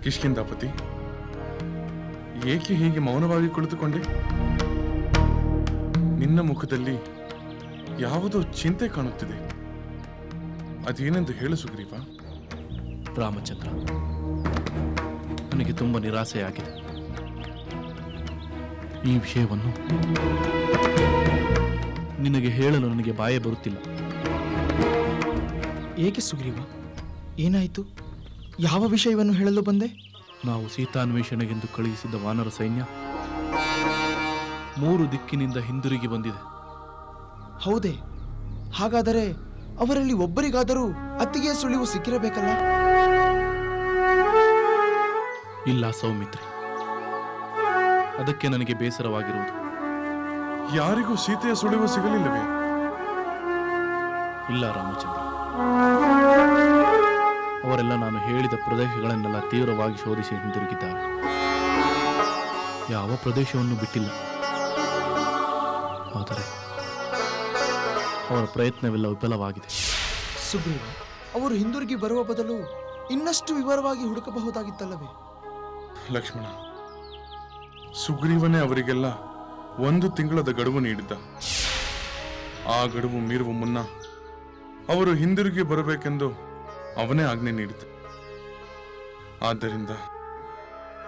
ಕಿಷ್ಕಿಂಧಾಪತಿ, ಏಕೆ ಹೀಗೆ ಮೌನವಾಗಿ ಕುಳಿತುಕೊಂಡೆ? ನಿನ್ನ ಮುಖದಲ್ಲಿ ಯಾವುದೋ ಚಿಂತೆ ಕಾಣುತ್ತಿದೆ. ಅದೇನೆಂದು ಹೇಳು ಸುಗ್ರೀವ. ರಾಮಚಂದ್ರ, ನನಗೆ ತುಂಬ ನಿರಾಸೆಯಾಗಿದೆ. ಈ ವಿಷಯವನ್ನು ನಿನಗೆ ಹೇಳಲು ನನಗೆ ಬಾಯೇ ಬರುತ್ತಿಲ್ಲ. ಏಕೆ ಸುಗ್ರೀವ, ಏನಾಯಿತು? ಯಾವ ವಿಷಯವನ್ನು ಹೇಳಲು ಬಂದೆ? ನಾವು ಸೀತಾನ್ವೇಷಣೆಗೆಂದು ಕಳುಹಿಸಿದ್ದ ವಾನರ ಸೈನ್ಯ 3 ದಿಕ್ಕಿನಿಂದ ಹಿಂದಿರುಗಿ ಬಂದಿದೆ. ಹೌದೇ? ಹಾಗಾದರೆ ಅವರಲ್ಲಿ ಒಬ್ಬರಿಗಾದರೂ ಅತ್ತಿಗೆಯ ಸುಳಿವು ಸಿಕ್ಕಿರಬೇಕಲ್ಲ? ಇಲ್ಲ ಸೌಮಿತ್ರಿ, ಅದಕ್ಕೆ ನನಗೆ ಬೇಸರವಾಗಿರುವುದು. ಯಾರಿಗೂ ಸೀತೆಯ ಸುಳಿವು ಸಿಗಲಿಲ್ಲವೇ? ಇಲ್ಲ ರಾಮಚಂದ್ರ, ಅವರೆಲ್ಲ ನಾನು ಹೇಳಿದ ಪ್ರದೇಶಗಳನ್ನೆಲ್ಲ ತೀವ್ರವಾಗಿ ಶೋಧಿಸಿ ಹಿಂದಿರುಗಿದ್ದಾರೆ. ಯಾವ ಪ್ರದೇಶವನ್ನು ಬಿಟ್ಟಿಲ್ಲ. ಆದರೆ ಅವರ ಪ್ರಯತ್ನವೆಲ್ಲ ವಿಫಲವಾಗಿದೆ. ಸುಗ್ರೀವ, ಅವರು ಹಿಂದಿರುಗಿ ಬರುವ ಬದಲು ಇನ್ನಷ್ಟು ವಿವರವಾಗಿ ಹುಡುಕಬಹುದಾಗಿತ್ತಲ್ಲವೇ? ಲಕ್ಷ್ಮಣ, ಸುಗ್ರೀವನೇ ಅವರಿಗೆಲ್ಲ 1 ತಿಂಗಳದ ಗಡುವು ನೀಡಿದ್ದ. ಆ ಗಡುವು ಮೀರುವ ಮುನ್ನ ಅವರು ಹಿಂದಿರುಗಿ ಬರಬೇಕೆಂದು ಅವನೇ ಆಜ್ಞೆ ನೀಡಿದ್ದ. ಆದ್ದರಿಂದ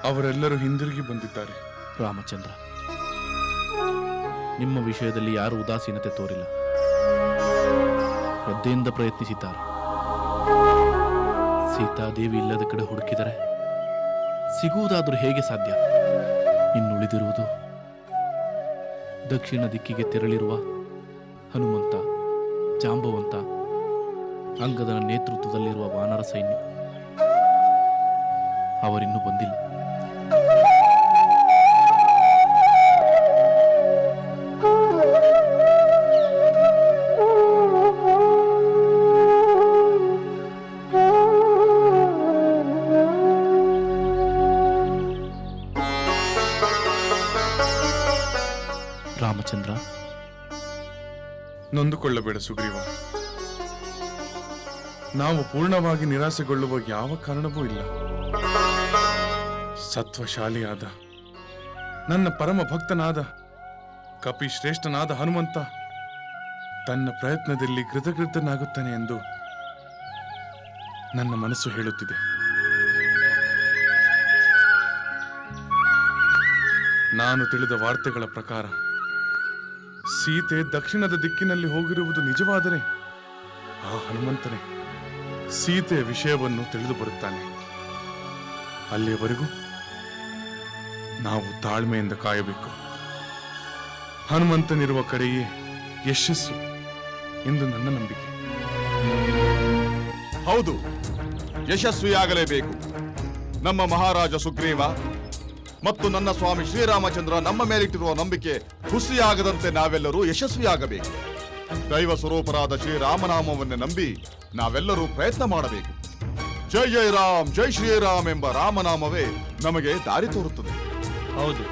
ಅವರೆಲ್ಲರೂ ಹಿಂದಿರುಗಿ ಬಂದಿದ್ದಾರೆ. ರಾಮಚಂದ್ರ, ನಿಮ್ಮ ವಿಷಯದಲ್ಲಿ ಯಾರೂ ಉದಾಸೀನತೆ ತೋರಿಲ್ಲ. ಶ್ರದ್ಧೆಯಿಂದ ಪ್ರಯತ್ನಿಸಿದ್ದಾರೆ. ಸೀತಾದೇವಿ ಇಲ್ಲದ ಕಡೆ ಹುಡುಕಿದರೆ ಸಿಗುವುದಾದರೂ ಹೇಗೆ ಸಾಧ್ಯ? ಇನ್ನುಳಿದಿರುವುದು ದಕ್ಷಿಣ ದಿಕ್ಕಿಗೆ ತೆರಳಿರುವ ಹನುಮಂತ, ಜಾಂಬವಂತ, ಅಂಗದನ ನೇತೃತ್ವದಲ್ಲಿರುವ ವಾನರ ಸೈನ್ಯ. ಅವರಿನ್ನೂ ಬಂದಿಲ್ಲ. ರಾಮಚಂದ್ರ, ನೊಂದುಕೊಳ್ಳಬೇಡ ಸುಗ್ರೀವ. ನಾವು ಪೂರ್ಣವಾಗಿ ನಿರಾಸೆಗೊಳ್ಳುವ ಯಾವ ಕಾರಣವೂ ಇಲ್ಲ. ಸತ್ವಶಾಲಿಯಾದ ನನ್ನ ಪರಮ ಭಕ್ತನಾದ ಕಪಿ ಶ್ರೇಷ್ಠನಾದ ಹನುಮಂತ ತನ್ನ ಪ್ರಯತ್ನದಲ್ಲಿ ಕೃತಕೃತನಾಗುತ್ತಾನೆ ಎಂದು ನನ್ನ ಮನಸ್ಸು ಹೇಳುತ್ತಿದೆ. ನಾನು ತಿಳಿದ ವಾರ್ತೆಗಳ ಪ್ರಕಾರ ಸೀತೆ ದಕ್ಷಿಣದ ದಿಕ್ಕಿನಲ್ಲಿ ಹೋಗಿರುವುದು ನಿಜವಾದರೆ ಆ ಹನುಮಂತನೇ ಸೀತೆಯ ವಿಷಯವನ್ನು ತಿಳಿದು ಬರುತ್ತಾನೆ. ಅಲ್ಲಿಯವರೆಗೂ ನಾವು ತಾಳ್ಮೆಯಿಂದ ಕಾಯಬೇಕು. ಹನುಮಂತನಿರುವ ಕಡೆಯೇ ಯಶಸ್ಸು ಎಂದು ನನ್ನ ನಂಬಿಕೆ. ಹೌದು, ಯಶಸ್ವಿಯಾಗಲೇಬೇಕು. ನಮ್ಮ ಮಹಾರಾಜ ಸುಗ್ರೀವ ಮತ್ತು ನನ್ನ ಸ್ವಾಮಿ ಶ್ರೀರಾಮಚಂದ್ರ ನಮ್ಮ ಮೇಲಿಟ್ಟಿರುವ ನಂಬಿಕೆ ಹುಸಿಯಾಗದಂತೆ ನಾವೆಲ್ಲರೂ ಯಶಸ್ವಿಯಾಗಬೇಕು. ದೈವ ಸ್ವರೂಪರಾದ ಶ್ರೀರಾಮನಾಮವನ್ನೇ ನಂಬಿ ನಾವೆಲ್ಲರೂ ಪ್ರಯತ್ನ ಮಾಡಬೇಕು. ಜೈ ಜೈ ರಾಮ್, ಜೈ ಶ್ರೀರಾಮ್ ಎಂಬ ರಾಮನಾಮವೇ ನಮಗೆ ದಾರಿ ತೋರುತ್ತದೆ. ಹೌದು,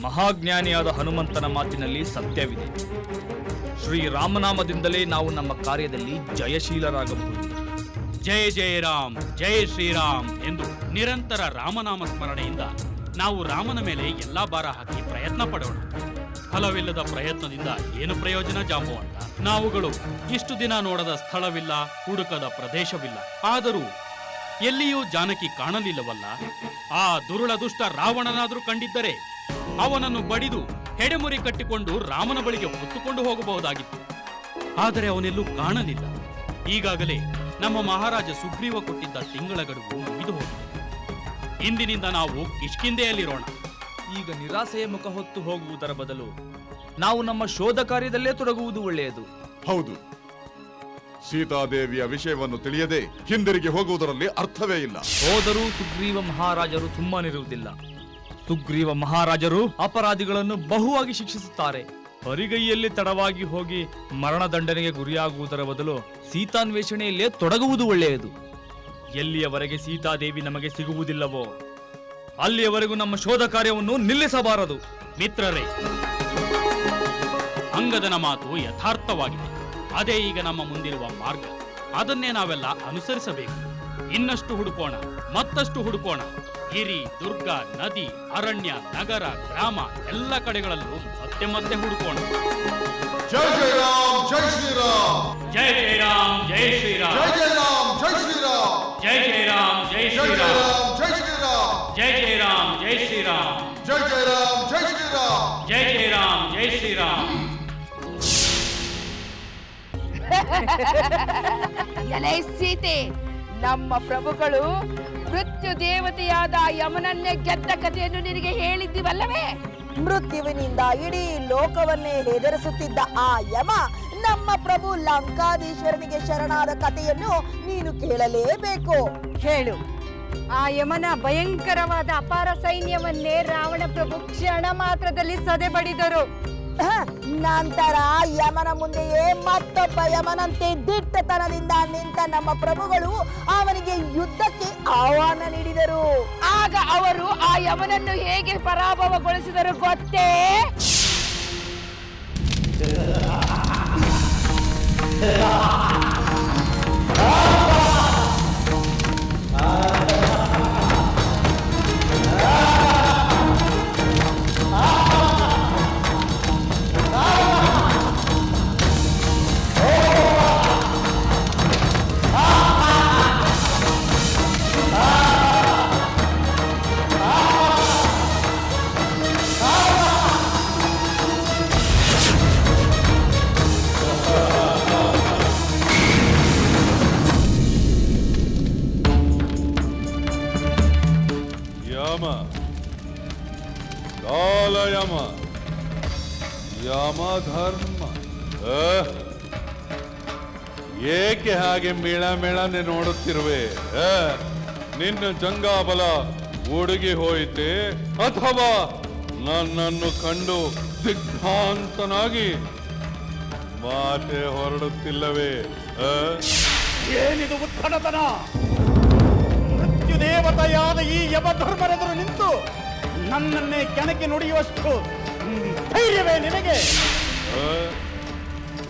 ಮಹಾಜ್ಞಾನಿಯಾದ ಹನುಮಂತನ ಮಾತಿನಲ್ಲಿ ಸತ್ಯವಿದೆ. ಶ್ರೀರಾಮನಾಮದಿಂದಲೇ ನಾವು ನಮ್ಮ ಕಾರ್ಯದಲ್ಲಿ ಜಯಶೀಲರಾಗಬಹುದು. ಜಯ ಜಯ ರಾಮ್, ಜಯ ಶ್ರೀರಾಮ್ ಎಂದು ನಿರಂತರ ರಾಮನಾಮ ಸ್ಮರಣೆಯಿಂದ ನಾವು ರಾಮನ ಮೇಲೆ ಎಲ್ಲಾ ಭಾರ ಹಾಕಿ ಪ್ರಯತ್ನ ಪಡೋಣ. ಫಲವಿಲ್ಲದ ಪ್ರಯತ್ನದಿಂದ ಏನು ಪ್ರಯೋಜನ ಜಾಂಬವಂತ? ನಾವುಗಳು ಇಷ್ಟು ದಿನ ನೋಡದ ಸ್ಥಳವಿಲ್ಲ, ಹುಡುಕದ ಪ್ರದೇಶವಿಲ್ಲ. ಆದರೂ ಎಲ್ಲಿಯೂ ಜಾನಕಿ ಕಾಣಲಿಲ್ಲವಲ್ಲ. ಆ ದುರುಳ ದುಷ್ಟ ರಾವಣನಾದರೂ ಕಂಡಿದ್ದರೆ ಅವನನ್ನು ಬಡಿದು ಹೆಡೆಮುರಿ ಕಟ್ಟಿಕೊಂಡು ರಾಮನ ಬಳಿಗೆ ಹೊತ್ತುಕೊಂಡು ಹೋಗಬಹುದಾಗಿತ್ತು. ಆದರೆ ಅವನೆಲ್ಲೂ ಕಾಣಲಿಲ್ಲ. ಈಗಾಗಲೇ ನಮ್ಮ ಮಹಾರಾಜ ಸುಗ್ರೀವ ಕೊಟ್ಟಿದ್ದ ತಿಂಗಳ ಗಡುವು ಮುಗಿದು ಹೋಗಿದೆ. ಇಂದಿನಿಂದ ನಾವು ಕಿಷ್ಕಿಂಧೆಯಲ್ಲಿರೋಣ. ಈಗ ನಿರಾಸೆಯ ಮುಖ ಹೊತ್ತು ಹೋಗುವುದರ ಬದಲು ನಾವು ನಮ್ಮ ಶೋಧ ಕಾರ್ಯದಲ್ಲೇ ತೊಡಗುವುದು ಒಳ್ಳೆಯದು. ಹೌದು, ಸೀತಾದೇವಿಯ ವಿಷಯವನ್ನು ತಿಳಿಯದೆ ಹಿಂದಿರುಗಿ ಹೋಗುವುದರಲ್ಲಿ ಅರ್ಥವೇ ಇಲ್ಲ. ಹೋದರೂ ಸುಗ್ರೀವ ಮಹಾರಾಜರು ಸುಮ್ಮನಿರುವುದಿಲ್ಲ. ಸುಗ್ರೀವ ಮಹಾರಾಜರು ಅಪರಾಧಿಗಳನ್ನು ಬಹುವಾಗಿ ಶಿಕ್ಷಿಸುತ್ತಾರೆ. ಹರಿಗೈಯಲ್ಲಿ ತಡವಾಗಿ ಹೋಗಿ ಮರಣದಂಡನೆಗೆ ಗುರಿಯಾಗುವುದರ ಬದಲು ಸೀತಾನ್ವೇಷಣೆಯಲ್ಲೇ ತೊಡಗುವುದು ಒಳ್ಳೆಯದು. ಎಲ್ಲಿಯವರೆಗೆ ಸೀತಾದೇವಿ ನಮಗೆ ಸಿಗುವುದಿಲ್ಲವೋ ಅಲ್ಲಿಯವರೆಗೂ ನಮ್ಮ ಶೋಧ ಕಾರ್ಯವನ್ನು ನಿಲ್ಲಿಸಬಾರದು. ಮಿತ್ರರೇ, ಅಂಗದನ ಮಾತು ಯಥಾರ್ಥವಾಗಿದೆ. ಅದೇ ಈಗ ನಮ್ಮ ಮುಂದಿರುವ ಮಾರ್ಗ. ಅದನ್ನೇ ನಾವೆಲ್ಲ ಅನುಸರಿಸಬೇಕು. ಇನ್ನಷ್ಟು ಹುಡುಕೋಣ, ಮತ್ತಷ್ಟು ಹುಡುಕೋಣ. ಗಿರಿ, ದುರ್ಗ, ನದಿ, ಅರಣ್ಯ, ನಗರ, ಗ್ರಾಮ ಎಲ್ಲ ಕಡೆಗಳಲ್ಲೂ ಮತ್ತೆ ಮತ್ತೆ ಹುಡುಕೋಣ. ಜೈ ಜೈ ರಾಮ್, ಜೈ ಶ್ರೀರಾಮ್. ಜೈ ಜೈ ರಾಮ್, ಜೈ ಶ್ರೀರಾಮ್. ಜೈ ಜೈ ರಾಮ್, ಜೈ ಶ್ರೀರಾಮ್. ಜೈ ಜೈ ರಾಮ್, ಜೈ ಶ್ರೀರಾಮ್. ಜೈ ಜೈ ರಾಮ್, ಜೈ ಜೈ ರಾಮ್, ಜೈ ಶ್ರೀರಾಮ್. ಜೈ ಜೈ ರಾಮ್, ಜೈ ಶ್ರೀರಾಮ್. ಜೈ ಜೈ ರಾಮ್, ಜೈ ಶ್ರೀರಾಮ್. ಎಲೆ ಸೀತೆ, ನಮ್ಮ ಪ್ರಭುಗಳು ಮೃತ್ಯು ದೇವತೆಯಾದ ಯಮನನ್ನೇ ಗೆದ್ದ ಕಥೆಯನ್ನು ನಿನಗೆ ಹೇಳಿದ್ದೀವಲ್ಲವೇ? ಮೃತ್ಯುವಿನಿಂದ ಇಡೀ ಲೋಕವನ್ನೇ ಹೆದರಿಸುತ್ತಿದ್ದ ಆ ಯಮ ನಮ್ಮ ಪ್ರಭು ಲಂಕಾಧೀಶ್ವರನಿಗೆ ಶರಣಾದ ಕಥೆಯನ್ನು ನೀನು ಕೇಳಲೇಬೇಕು. ಹೇಳು. ಆ ಯಮನ ಭಯಂಕರವಾದ ಅಪಾರ ಸೈನ್ಯವನ್ನೇ ರಾವಣ ಪ್ರಭು ಕ್ಷಣ ಮಾತ್ರದಲ್ಲಿ ಸದೆಬಡಿದರು. ನಂತರ ಯಮನ ಮುಂದೆಯೇ ಮತ್ತೊಬ್ಬ ಯಮನಂತೆ ದಿಟ್ಟತನದಿಂದ ನಿಂತ ನಮ್ಮ ಪ್ರಭುಗಳು ಅವನಿಗೆ ಯುದ್ಧಕ್ಕೆ ಆಹ್ವಾನ ನೀಡಿದರು. ಆಗ ಅವರು ಆ ಯಮನನ್ನು ಹೇಗೆ ಪರಾಭವಗೊಳಿಸಿದರು ಗೊತ್ತೇ? ಕಾಲಯಮ, ಯಮಧರ್ಮ. ಏಕೆ ಹಾಗೆ ಮೇಳನೆ ನೋಡುತ್ತಿರುವೆ? ನಿನ್ನ ಜಂಗಾಬಲ ಉಡುಗಿ ಹೋಯಿತೆ ಅಥವಾ ನನ್ನನ್ನು ಕಂಡು ದಿಗ್ಭ್ರಾಂತನಾಗಿ ಮಾತೆ ಹೊರಡುತ್ತಿಲ್ಲವೇ? ಏನಿದು ಉತ್ಕಟತನ? ಮೃತ್ಯುದೇವತೆಯಾದ ಈ ಯಮಧರ್ಮರೆದುರು ನಿಂತು ನನ್ನನ್ನೇ ಕೆಣಕಿ ನುಡಿಯುವಷ್ಟು ಧೈರ್ಯವೇ ನಿನಗೆ?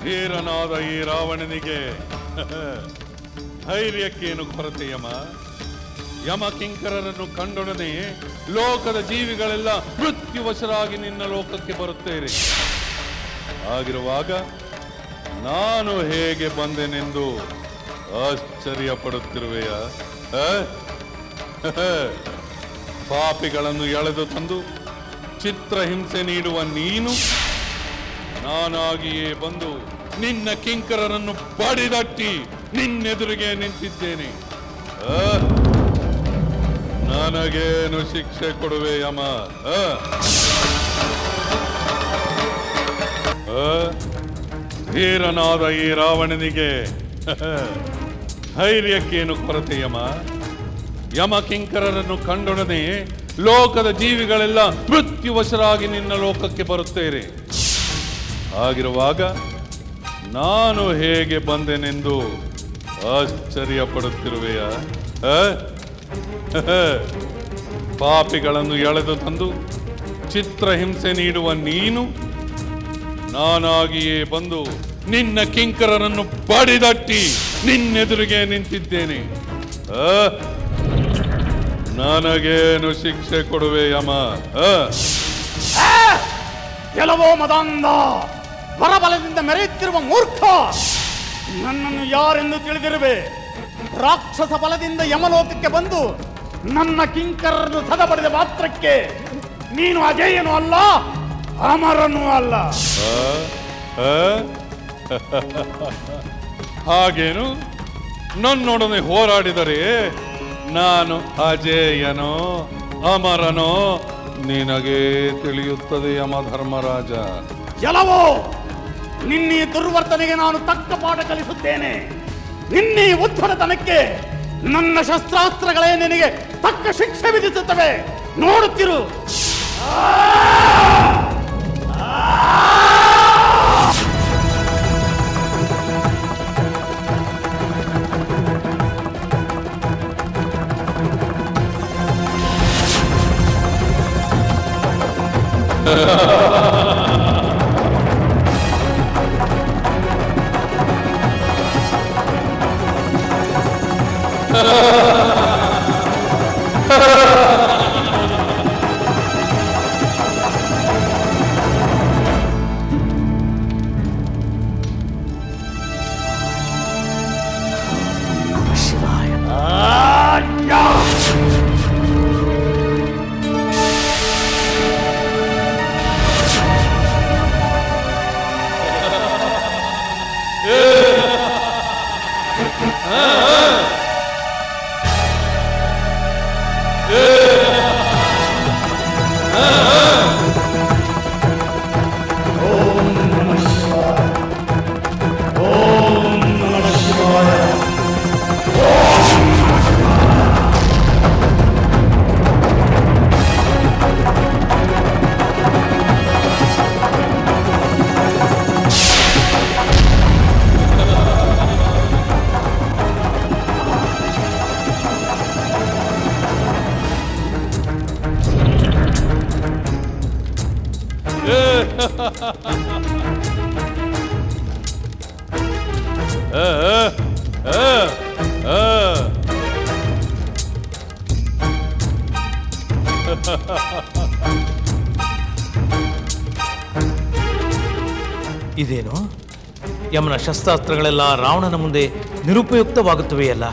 ಧೀರನಾದ ಈ ರಾವಣನಿಗೆ ಧೈರ್ಯಕ್ಕೇನು ಕೊರತೆ ಯಮ? ಯಮ ಕಿಂಕರರನ್ನು ಕಂಡೊಡನೆ ಲೋಕದ ಜೀವಿಗಳೆಲ್ಲ ಮೃತ್ಯುವಶರಾಗಿ ನಿನ್ನ ಲೋಕಕ್ಕೆ ಬರುತ್ತೇವೆ. ಆಗಿರುವಾಗ ನಾನು ಹೇಗೆ ಬಂದೆನೆಂದು ಆಶ್ಚರ್ಯ ಪಡುತ್ತಿರುವೆಯ? ಪಾಪಿಗಳನ್ನು ಎಳೆದು ತಂದು ಚಿತ್ರಹಿಂಸೆ ನೀಡುವ ನೀನು ನಾನಾಗಿಯೇ ಬಂದು ನಿನ್ನ ಕಿಂಕರರನ್ನು ಬಡಿದಟ್ಟಿ ನಿನ್ನೆದುರಿಗೆ ನಿಂತಿದ್ದೇನೆ. ನನಗೇನು ಶಿಕ್ಷೆ ಕೊಡುವೆ ಯಮ? ಧೀರನಾದ ಈ ರಾವಣನಿಗೆ ಧೈರ್ಯಕ್ಕೇನು ಕೊರತೆ ಯಮ? ಯಮ ಕಿಂಕರರನ್ನು ಕಂಡೊಡನೆ ಲೋಕದ ಜೀವಿಗಳೆಲ್ಲ ಮೃತ್ಯುವಶರಾಗಿ ನಿನ್ನ ಲೋಕಕ್ಕೆ ಬರುತ್ತೇವೆ. ಆಗಿರುವಾಗ ನಾನು ಹೇಗೆ ಬಂದೆನೆಂದು ಆಶ್ಚರ್ಯ ಪಡುತ್ತಿರುವೆಯ? ಪಾಪಿಗಳನ್ನು ಎಳೆದು ತಂದು ಚಿತ್ರಹಿಂಸೆ ನೀಡುವ ನೀನು ನಾನಾಗಿಯೇ ಬಂದು ನಿನ್ನ ಕಿಂಕರರನ್ನು ಬಡಿದಟ್ಟಿ ನಿನ್ನೆದುರಿಗೆ ನಿಂತಿದ್ದೇನೆ. ನನಗೇನು ಶಿಕ್ಷೆ ಕೊಡುವೆ ಯಮ? ಕೆಲವೋ ಮದಾಂಧ, ಹೊರಬಲದಿಂದ ಮೆರೆಯುತ್ತಿರುವ ಮೂರ್ಖ, ನನ್ನನ್ನು ಯಾರೆಂದು ತಿಳಿದಿರುವೆ? ರಾಕ್ಷಸ ಬಲದಿಂದ ಯಮಲೋಕಕ್ಕೆ ಬಂದು ನನ್ನ ಕಿಂಕರರನ್ನು ಸದಬಡಿದ ಮಾತ್ರಕ್ಕೆ ನೀನು ಅಜೇಯನೂ ಅಲ್ಲ, ಅಮರನೂ ಅಲ್ಲ. ಹಾಗೇನು? ನನ್ನೊಡನೆ ಹೋರಾಡಿದರೆ ನಾನು ಅಜೇಯನೋ ಅಮರನೋ ನಿನಗೇ ತಿಳಿಯುತ್ತದೆ ಯಮಧರ್ಮರಾಜ. ಎಲ್ಲವೋ ನಿನ್ನೀ ದುರ್ವರ್ತನೆಗೆ ನಾನು ತಕ್ಕ ಪಾಠ ಕಲಿಸುತ್ತೇನೆ. ನಿನ್ನೀ ಉದ್ಧತನಕ್ಕೆ ನನ್ನ ಶಸ್ತ್ರಾಸ್ತ್ರಗಳೇ ನಿನಗೆ ತಕ್ಕ ಶಿಕ್ಷೆ ವಿಧಿಸುತ್ತವೆ. ನೋಡುತ್ತಿರು. ಇದೇನು? ಯಮನ ಶಸ್ತ್ರಾಸ್ತ್ರಗಳೆಲ್ಲ ರಾವಣನ ಮುಂದೆ ನಿರುಪಯುಕ್ತವಾಗುತ್ತವೆಯಲ್ಲ.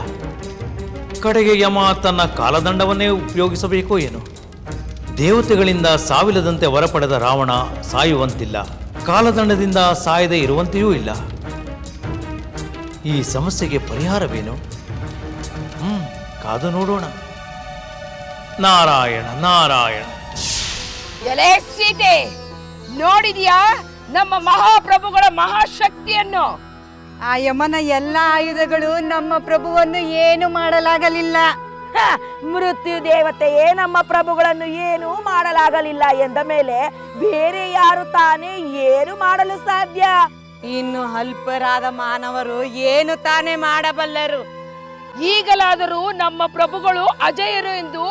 ಕಡೆಗೆ ಯಮ ತನ್ನ ಕಾಲದಂಡವನ್ನೇ ಉಪಯೋಗಿಸಬೇಕೋ ಏನು? ದೇವತೆಗಳಿಂದ ಸಾವಿಲ್ಲದಂತೆ ವರ ಪಡೆದ ರಾವಣ ಸಾಯುವಂತಿಲ್ಲ, ಕಾಲದಂಡದಿಂದ ಸಾಯದೆ ಇರುವಂತೆಯೂ ಇಲ್ಲ. ಈ ಸಮಸ್ಯೆಗೆ ಪರಿಹಾರವೇನು? ಕಾದು ನೋಡೋಣ. ನಾರಾಯಣ ನಾರಾಯಣ. ಎಲೆ ಸೀತೆ, ನೋಡಿದ್ಯಾ ನಮ್ಮ ಮಹಾಪ್ರಭುಗಳ ಮಹಾಶಕ್ತಿಯನ್ನು? ಆ ಯಮನ ಎಲ್ಲ ಆಯುಧಗಳು ನಮ್ಮ ಪ್ರಭುವನ್ನು ಏನು ಮಾಡಲಾಗಲಿಲ್ಲ. ಮೃತ್ಯು ದೇವತೆಯೇ ನಮ್ಮ ಪ್ರಭುಗಳನ್ನು ಏನೂ ಮಾಡಲಾಗಲಿಲ್ಲ ಎಂದ ಮೇಲೆ ಬೇರೆ ಯಾರು ತಾನೇ ಏನು ಮಾಡಲು ಸಾಧ್ಯ? ಇನ್ನು ಅಲ್ಪರಾದ ಮಾನವರು ಏನು ತಾನೇ ಮಾಡಬಲ್ಲರು? ಈಗಲಾದರೂ ನಮ್ಮ ಪ್ರಭುಗಳು ಅಜಯರು ಎಂದು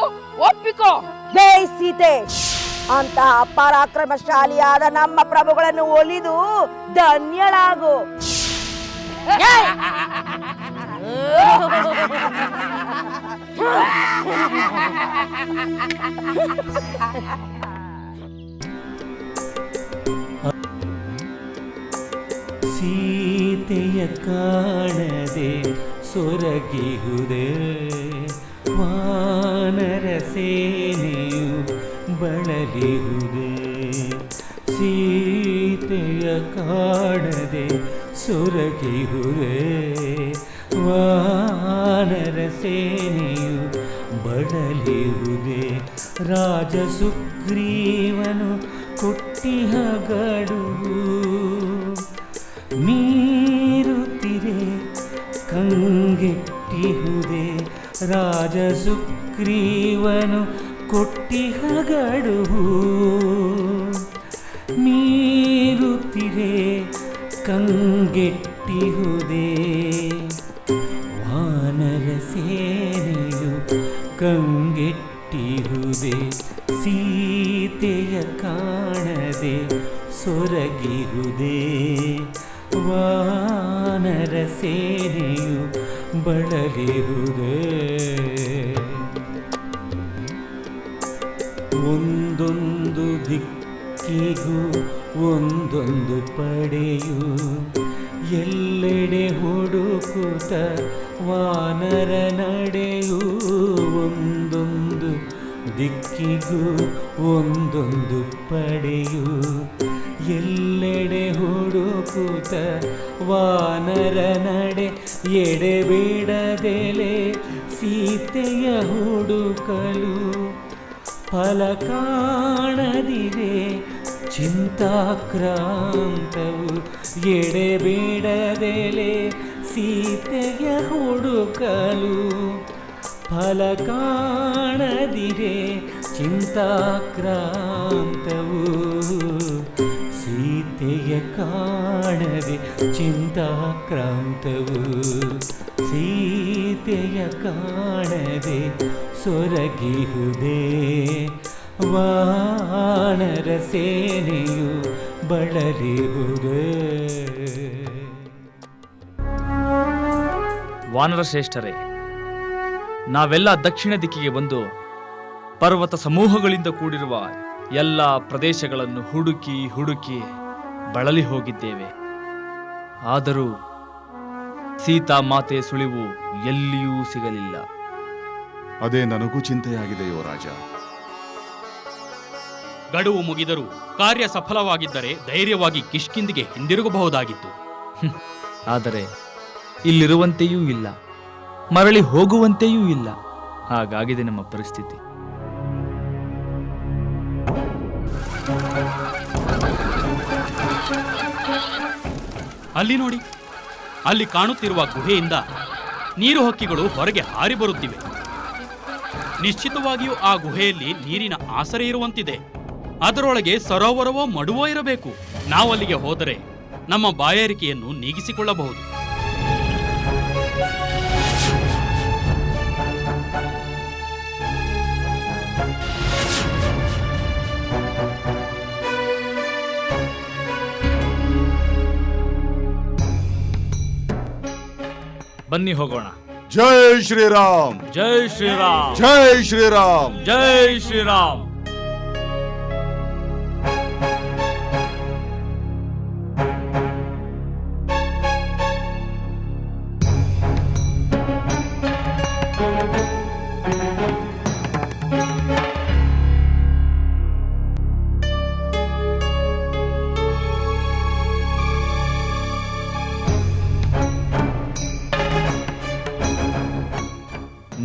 ಒಪ್ಪಿಕೋ. ಜೈ ಸೀತೆ, ಅಂತ ಪರಾಕ್ರಮಶಾಲಿಯಾದ ನಮ್ಮ ಪ್ರಭುಗಳನ್ನು ಒಲಿದು ಧನ್ಯಳಾಗು. ಸೀತೆಯ ಕಾಣದೆ ಸೊರಗಿಹುದೇ ವಾನರ ಸೇನೆಯು ಬಳಲಿಹುದೇ. ಸೀತೆಯ ಕಾಣದೆ ಸೊರಗಿಹುದೇ ವಾನರ ಸೇನೆಯು ಬಳಲಿಹುದೇ. ರಾಜ ಸುಗ್ರೀವನು ಕೊಟ್ಟಿಹ ಗಡುವು ಮೀರುತ್ತಿರೆ ಕಂಗೆಟ್ಟಿಹುದೇ. ರಾಜ ಸುಗ್ರೀವನು ಕೊಟ್ಟಿಹ ಗಡುವು ಮೀರುತ್ತಿರೆ ಕಂಗೆಟ್ಟಿಹುದೇ. ವಾನರ ಸೇನೆಯು ಕಂಗೆಟ್ಟಿಹುದೇ. ಸೀತೆಯ ಕಾಣದೆ ಸೊರಗಿಹುದೇ ವಾನರ ಸೇನೆಯು ಬಳಲಿಹುದೇ. ಒಂದೊಂದು ದಿಕ್ಕಿಗೂ ಒಂದೊಂದು ಪಡೆಯು ಎಲ್ಲೆಡೆ ಹುಡುಕುತ್ತ ವಾನರ ನಡೆಯು. ಒಂದೊಂದು ದಿಕ್ಕಿಗೂ ಒಂದೊಂದು ಪಡೆಯು ಎಲ್ಲೆಡೆ ಹುಡುಕುತ್ತ ವಾನರ ನಡೆ. ಎಡೆಬಿಡದೆಲೆ ಸೀತೆಯ ಹುಡುಕಲು ಫಲ ಕಾಣದಿರೆ ಚಿಂತಾಕ್ರಾಂತವು. ಎಡೆಬಿಡದೆಲೆ ಸೀತೆಯ ಹುಡುಕಲು ಫಲ ಕಾಣದಿರೆ ಚಿಂತಾಕ್ರಾಂತವು. ಸೀತೆಯ ಕಾಣದೆ ಚಿಂತಾಕ್ರಾಂತವು. ಸೀತೆಯ ಕಾಣದೆ ಸೊರಗಿಹುದೇ ವಾನರ ಸೇನೆಯು ಬಳಲಿಹುದೇ. ವಾನರ ಶ್ರೇಷ್ಠರೇ, ನಾವೆಲ್ಲ ದಕ್ಷಿಣ ದಿಕ್ಕಿಗೆ ಬಂದು ಪರ್ವತ ಸಮೂಹಗಳಿಂದ ಕೂಡಿರುವ ಎಲ್ಲ ಪ್ರದೇಶಗಳನ್ನು ಹುಡುಕಿ ಹುಡುಕಿ ಬಳಲಿ ಹೋಗಿದ್ದೇವೆ. ಆದರೂ ಸೀತಾ ಮಾತೆ ಸುಳಿವು ಎಲ್ಲಿಯೂ ಸಿಗಲಿಲ್ಲ. ಅದೇ ನನಗೂ ಚಿಂತೆಯಾಗಿದೆ ಯುವರಾಜ. ಗಡುವು ಮುಗಿದರೂ ಕಾರ್ಯ ಸಫಲವಾಗಿದ್ದರೆ ಧೈರ್ಯವಾಗಿ ಕಿಷ್ಕಿಂದಿಗೆ ಹಿಂದಿರುಗಬಹುದಾಗಿತ್ತು. ಆದರೆ ಇಲ್ಲಿರುವಂತೆಯೂ ಇಲ್ಲ, ಮರಳಿ ಹೋಗುವಂತೆಯೂ ಇಲ್ಲ. ಹಾಗಾಗಿದೆ ನಮ್ಮ ಪರಿಸ್ಥಿತಿ. ಅಲ್ಲಿ ನೋಡಿ, ಅಲ್ಲಿ ಕಾಣುತ್ತಿರುವ ಗುಹೆಯಿಂದ ನೀರು ಹಕ್ಕಿಗಳು ಹೊರಗೆ ಹಾರಿ ಬರುತ್ತಿವೆ. ನಿಶ್ಚಿತವಾಗಿಯೂ ಆ ಗುಹೆಯಲ್ಲಿ ನೀರಿನ ಆಸರೆ ಇರುವಂತಿದೆ. ಅದರೊಳಗೆ ಸರೋವರವೋ ಮಡುವೋ ಇರಬೇಕು. ನಾವಲ್ಲಿಗೆ ಹೋದರೆ ನಮ್ಮ ಬಾಯಾರಿಕೆಯನ್ನು ನೀಗಿಸಿಕೊಳ್ಳಬಹುದು. ಬನ್ನಿ ಹೋಗೋಣ. ಜೈ ಶ್ರೀರಾಮ್, ಜೈ ಶ್ರೀರಾಮ್, ಜೈ ಶ್ರೀರಾಮ್, ಜೈ ಶ್ರೀರಾಮ್.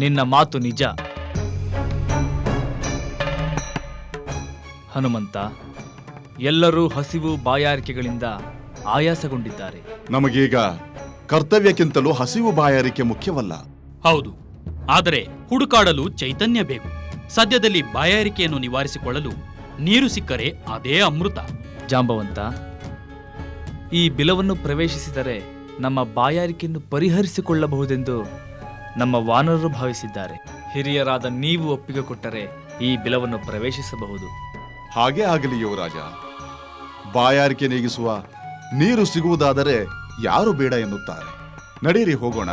ನಿನ್ನ ಮಾತು ನಿಜ ಹನುಮಂತ. ಎಲ್ಲರೂ ಹಸಿವು ಬಾಯಾರಿಕೆಗಳಿಂದ ಆಯಾಸಗೊಂಡಿದ್ದಾರೆ. ನಮಗೀಗ ಕರ್ತವ್ಯಕ್ಕಿಂತಲೂ ಹಸಿವು ಬಾಯಾರಿಕೆ ಮುಖ್ಯವಲ್ಲ. ಹೌದು, ಆದರೆ ಹುಡುಕಾಡಲು ಚೈತನ್ಯ ಬೇಕು. ಸದ್ಯದಲ್ಲಿ ಬಾಯಾರಿಕೆಯನ್ನು ನಿವಾರಿಸಿಕೊಳ್ಳಲು ನೀರು ಸಿಕ್ಕರೆ ಅದೇ ಅಮೃತ. ಜಾಂಬವಂತ, ಈ ಬಿಲವನ್ನು ಪ್ರವೇಶಿಸಿದರೆ ನಮ್ಮ ಬಾಯಾರಿಕೆಯನ್ನು ಪರಿಹರಿಸಿಕೊಳ್ಳಬಹುದೆಂದು ನಮ್ಮ ವಾನರರು ಭಾವಿಸಿದ್ದಾರೆ. ಹಿರಿಯರಾದ ನೀವು ಒಪ್ಪಿಗೆ ಕೊಟ್ಟರೆ ಈ ಬಿಲವನ್ನು ಪ್ರವೇಶಿಸಬಹುದು. ಹಾಗೇ ಆಗಲಿ ಯುವರಾಜ. ಬಾಯಾರಿಕೆ ನೀಗಿಸುವ ನೀರು ಸಿಗುವುದಾದರೆ ಯಾರು ಬೇಡ ಎನ್ನುತ್ತಾರೆ. ನಡೀರಿ ಹೋಗೋಣ.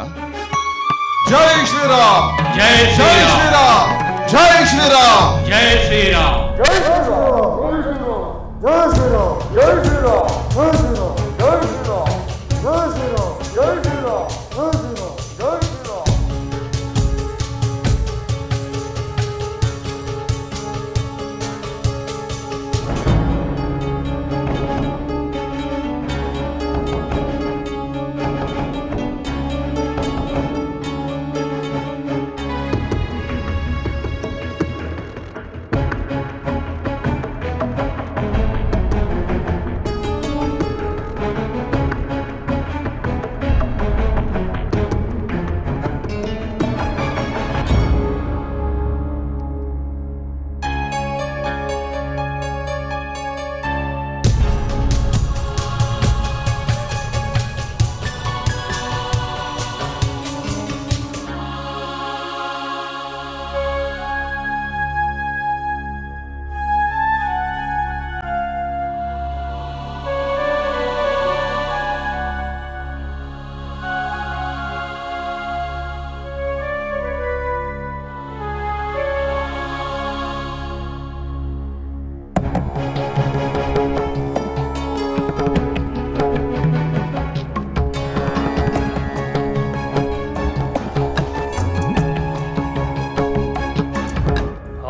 ಜೈ ಶ್ರೀರಾಮ್ ಜೈ ಜೈ ಶ್ರೀರಾಮ್ ಜೈ ಶ್ರೀರಾಮ್ ಜೈ ಶ್ರೀರಾಮ್ ಜೈ ಶ್ರೀರಾಮ್ ಜೈ ಶ್ರೀರಾಮ್ ಜೈ ಶ್ರೀರಾಮ್ ಜೈ ಶ್ರೀರಾಮ್ ಜೈ ಶ್ರೀರಾಮ್ ಜೈ ಶ್ರೀರಾಮ್ ಜೈ ಶ್ರೀರಾಮ್ ಜೈ ಶ್ರೀರಾಮ್ ಜೈ ಶ್ರೀರಾಮ್.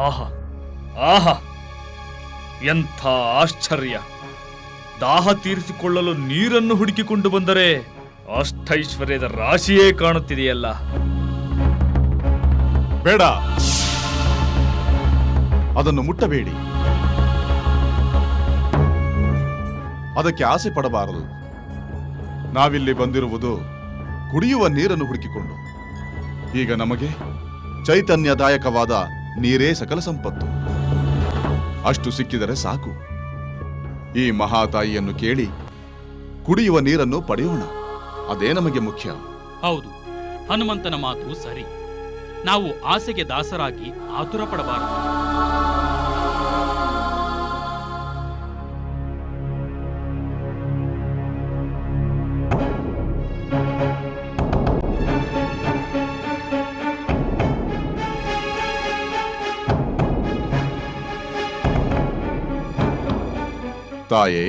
ಆಹಾ ಆಹಾ ಎಂಥ ಆಶ್ಚರ್ಯ! ದಾಹ ತೀರಿಸಿಕೊಳ್ಳಲು ನೀರನ್ನು ಹುಡುಕಿಕೊಂಡು ಬಂದರೆ ಅಷ್ಟೈಶ್ವರ್ಯದ ರಾಶಿಯೇ ಕಾಣುತ್ತಿದೆಯಲ್ಲ. ಬೇಡ, ಅದನ್ನು ಮುಟ್ಟಬೇಡಿ. ಅದಕ್ಕೆ ಆಸೆ ಪಡಬಾರದು. ನಾವಿಲ್ಲಿ ಬಂದಿರುವುದು ಕುಡಿಯುವ ನೀರನ್ನು ಹುಡುಕಿಕೊಂಡು. ಈಗ ನಮಗೆ ಚೈತನ್ಯದಾಯಕವಾದ ನೀರೇ ಸಕಲ ಸಂಪತ್ತು. ಅಷ್ಟು ಸಿಕ್ಕಿದರೆ ಸಾಕು. ಈ ಮಹಾತಾಯಿಯನ್ನು ಕೇಳಿ ಕುಡಿಯುವ ನೀರನ್ನು ಪಡೆಯೋಣ. ಅದೇ ನಮಗೆ ಮುಖ್ಯ. ಹೌದು, ಹನುಮಂತನ ಮಾತು ಸರಿ. ನಾವು ಆಸೆಗೆ ದಾಸರಾಗಿ ಆತುರ ಪಡಬಾರದು. ತಾಯೇ,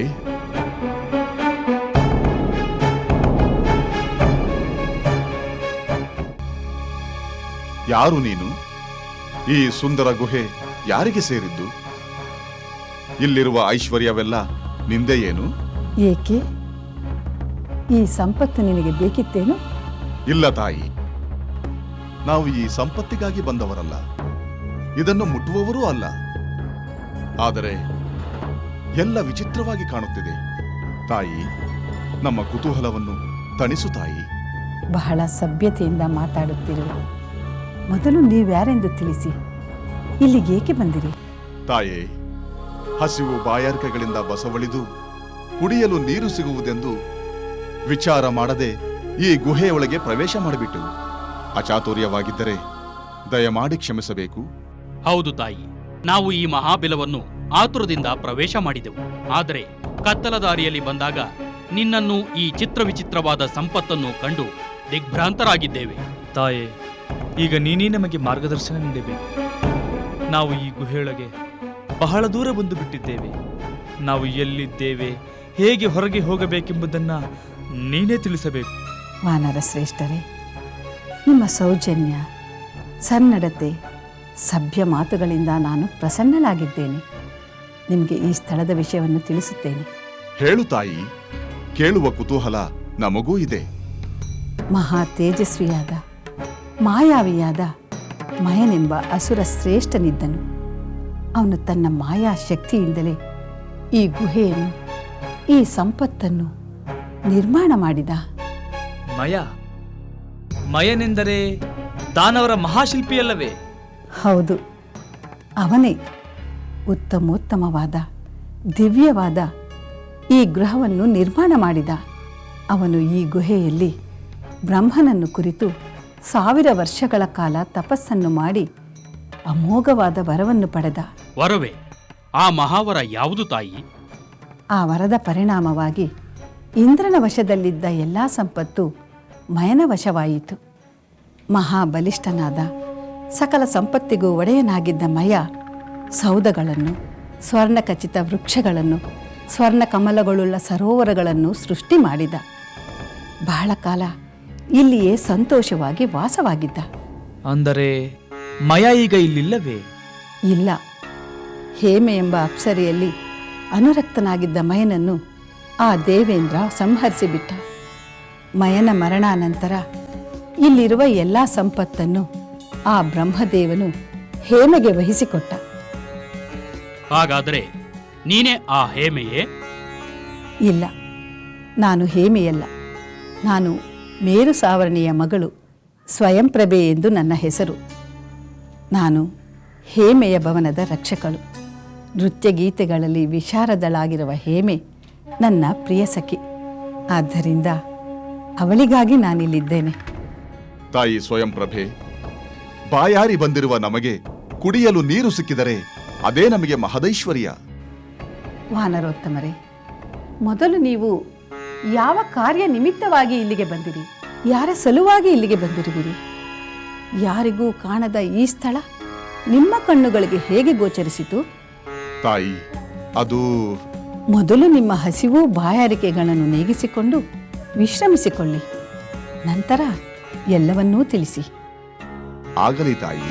ಯಾರು ನೀನು? ಈ ಸುಂದರ ಗುಹೆ ಯಾರಿಗೆ ಸೇರಿದ್ದು? ಇಲ್ಲಿರುವ ಐಶ್ವರ್ಯವೆಲ್ಲ ನಿಂದೆ ಏನು? ಏಕೆ? ಈ ಸಂಪತ್ತು ನಿನಗೆ ಬೇಕಿತ್ತೇನು? ಇಲ್ಲ ತಾಯಿ, ನಾವು ಈ ಸಂಪತ್ತಿಗಾಗಿ ಬಂದವರಲ್ಲ, ಇದನ್ನು ಮುಟ್ಟುವವರೂ ಅಲ್ಲ. ಆದರೆ ಎಲ್ಲ ವಿಚಿತ್ರವಾಗಿ ಕಾಣುತ್ತಿದೆ ತಾಯಿ. ನಮ್ಮ ಕುತೂಹಲವನ್ನು ತಣಿಸು ತಾಯಿ. ಬಹಳ ಸಭ್ಯತೆಯಿಂದ ಮಾತಾಡುತ್ತಿರುವ ಮೊದಲು ನೀವ್ಯಾರೆಂದು ತಿಳಿಸಿ. ಇಲ್ಲಿಗೇಕೆ ಬಂದಿರಿ? ತಾಯೇ, ಹಸಿವು ಬಾಯಾರಿಕೆಗಳಿಂದ ಬಸವಳಿದು ಕುಡಿಯಲು ನೀರು ಸಿಗುವುದೆಂದು ವಿಚಾರ ಮಾಡದೆ ಈ ಗುಹೆಯೊಳಗೆ ಪ್ರವೇಶ ಮಾಡಿಬಿಟ್ಟು. ಅಚಾತುರ್ಯವಾಗಿದ್ದರೆ ದಯಮಾಡಿ ಕ್ಷಮಿಸಬೇಕು. ಹೌದು ತಾಯಿ, ನಾವು ಈ ಮಹಾಬಿಲವನ್ನು ಆತುರದಿಂದ ಪ್ರವೇಶ ಮಾಡಿದೆವು. ಆದರೆ ಕತ್ತಲ ದಾರಿಯಲ್ಲಿ ಬಂದಾಗ ನಿನ್ನನ್ನು ಈ ಚಿತ್ರವಿಚಿತ್ರವಾದ ಸಂಪತ್ತನ್ನು ಕಂಡು ದಿಗ್ಭ್ರಾಂತರಾಗಿದ್ದೇವೆ. ತಾಯೇ, ಈಗ ನೀನೇ ನಮಗೆ ಮಾರ್ಗದರ್ಶನ ನೀಡಬೇಕು. ನಾವು ಈ ಗುಹೆಯೊಳಗೆ ಬಹಳ ದೂರ ಬಂದು ಬಿಟ್ಟಿದ್ದೇವೆ. ನಾವು ಎಲ್ಲಿದ್ದೇವೆ, ಹೇಗೆ ಹೊರಗೆ ಹೋಗಬೇಕೆಂಬುದನ್ನು ನೀನೇ ತಿಳಿಸಬೇಕು. ವಾನರ ಶ್ರೇಷ್ಠರೇ, ನಿಮ್ಮ ಸೌಜನ್ಯ, ಸನ್ನಡತೆ, ಸಭ್ಯ ಮಾತುಗಳಿಂದ ನಾನು ಪ್ರಸನ್ನನಾಗಿದ್ದೇನೆ. ನಿಮಗೆ ಈ ಸ್ಥಳದ ವಿಷಯವನ್ನು ತಿಳಿಸುತ್ತೇನೆ. ಹೇಳು ತಾಯಿ, ಕೇಳುವ ಕುತೂಹಲ ನಮಗೂ ಇದೆ. ಮಹಾ ತೇಜಸ್ವಿಯಾದ ಮಾಯಾವಿಯಾದ ಮಯನೆಂಬ ಅಸುರ ಶ್ರೇಷ್ಠನಿದ್ದನು. ಅವನು ತನ್ನ ಮಾಯಾ ಶಕ್ತಿಯಿಂದಲೇ ಈ ಗುಹೆಯನ್ನು, ಈ ಸಂಪತ್ತನ್ನು ನಿರ್ಮಾಣ ಮಾಡಿದ. ಮಯನೆಂದರೆ ದಾನವರ ಮಹಾಶಿಲ್ಪಿಯಲ್ಲವೇ? ಹೌದು, ಅವನೇ ಉತ್ತಮೋತ್ತಮವಾದ ದಿವ್ಯವಾದ ಈ ಗೃಹವನ್ನು ನಿರ್ಮಾಣ ಮಾಡಿದ. ಅವನು ಈ ಗುಹೆಯಲ್ಲಿ ಬ್ರಹ್ಮನನ್ನು ಕುರಿತು 1000 ವರ್ಷಗಳ ಕಾಲ ತಪಸ್ಸನ್ನು ಮಾಡಿ ಅಮೋಘವಾದ ವರವನ್ನು ಪಡೆದ. ವರವೇ? ಆ ಮಹಾವರ ಯಾವುದು ತಾಯಿ? ಆ ವರದ ಪರಿಣಾಮವಾಗಿ ಇಂದ್ರನ ವಶದಲ್ಲಿದ್ದ ಎಲ್ಲ ಸಂಪತ್ತು ಮಯನ ವಶವಾಯಿತು. ಮಹಾಬಲಿಷ್ಠನಾದ ಸಕಲ ಸಂಪತ್ತಿಗೂ ಒಡೆಯನಾಗಿದ್ದ ಮಯ ಸೌಧಗಳನ್ನು, ಸ್ವರ್ಣಖಚಿತ ವೃಕ್ಷಗಳನ್ನು, ಸ್ವರ್ಣ ಕಮಲಗಳುಳ್ಳ ಸರೋವರಗಳನ್ನು ಸೃಷ್ಟಿ ಮಾಡಿದ. ಬಹಳ ಕಾಲ ಇಲ್ಲಿಯೇ ಸಂತೋಷವಾಗಿ ವಾಸವಾಗಿದ್ದ. ಅಂದರೆ ಮಯ ಈಗ ಇಲ್ಲಿಲ್ಲವೇ? ಇಲ್ಲ. ಹೇಮೆ ಎಂಬ ಅಪ್ಸರೆಯಲ್ಲಿ ಅನುರಕ್ತನಾಗಿದ್ದ ಮಯನನ್ನು ಆ ದೇವೇಂದ್ರ ಸಂಹರಿಸಿಬಿಟ್ಟ. ಮಯನ ಮರಣಾನಂತರ ಇಲ್ಲಿರುವ ಎಲ್ಲ ಸಂಪತ್ತನ್ನು ಆ ಬ್ರಹ್ಮದೇವನು ಹೇಮೆಗೆ ವಹಿಸಿಕೊಟ್ಟ. ಹಾಗಾದರೆ ನೀನೇ ಆ ಹೇಮೆಯೇ? ಇಲ್ಲ, ನಾನು ಹೇಮೆಯಲ್ಲ. ನಾನು ಮೇರು ಸಾವರ್ಣಿಯ ಮಗಳು, ಸ್ವಯಂಪ್ರಭೆ ಎಂದು ನನ್ನ ಹೆಸರು. ನಾನು ಹೇಮೆಯ ಭವನದ ರಕ್ಷಕಳು. ನೃತ್ಯ ಗೀತೆಗಳಲ್ಲಿ ವಿಶಾರದಳಾಗಿರುವ ಹೇಮೆ ನನ್ನ ಪ್ರಿಯ ಸಖಿ. ಆದ್ದರಿಂದ ಅವಳಿಗಾಗಿ ನಾನಿಲ್ಲಿದ್ದೇನೆ. ತಾಯಿ ಸ್ವಯಂಪ್ರಭೆ, ಬಾಯಾರಿ ಬಂದಿರುವ ನಮಗೆ ಕುಡಿಯಲು ನೀರು ಸಿಕ್ಕಿದರೆ ಅದೇ ನಮಗೆ ಮಹದೈಶ್ವರ್ಯ. ವಾನರೋತ್ತಮರೇ, ಮೊದಲು ನೀವು ಯಾವ ಕಾರ್ಯ ನಿಮಿತ್ತವಾಗಿ ಇಲ್ಲಿಗೆ ಬಂದಿರಿ? ಯಾರ ಸಲುವಾಗಿ ಇಲ್ಲಿಗೆ ಬಂದಿರುವಿರಿ? ಯಾರಿಗೂ ಕಾಣದ ಈ ಸ್ಥಳ ನಿಮ್ಮ ಕಣ್ಣುಗಳಿಗೆ ಹೇಗೆ ಗೋಚರಿಸಿತು? ತಾಯಿ, ಅದು ಮೊದಲು ನಿಮ್ಮ ಹಸಿವು ಬಾಯಾರಿಕೆಗಳನ್ನು ನೀಗಿಸಿಕೊಂಡು ವಿಶ್ರಮಿಸಿಕೊಳ್ಳಿ. ನಂತರ ಎಲ್ಲವನ್ನೂ ತಿಳಿಸಿ. ಆಗಲಿ ತಾಯಿ.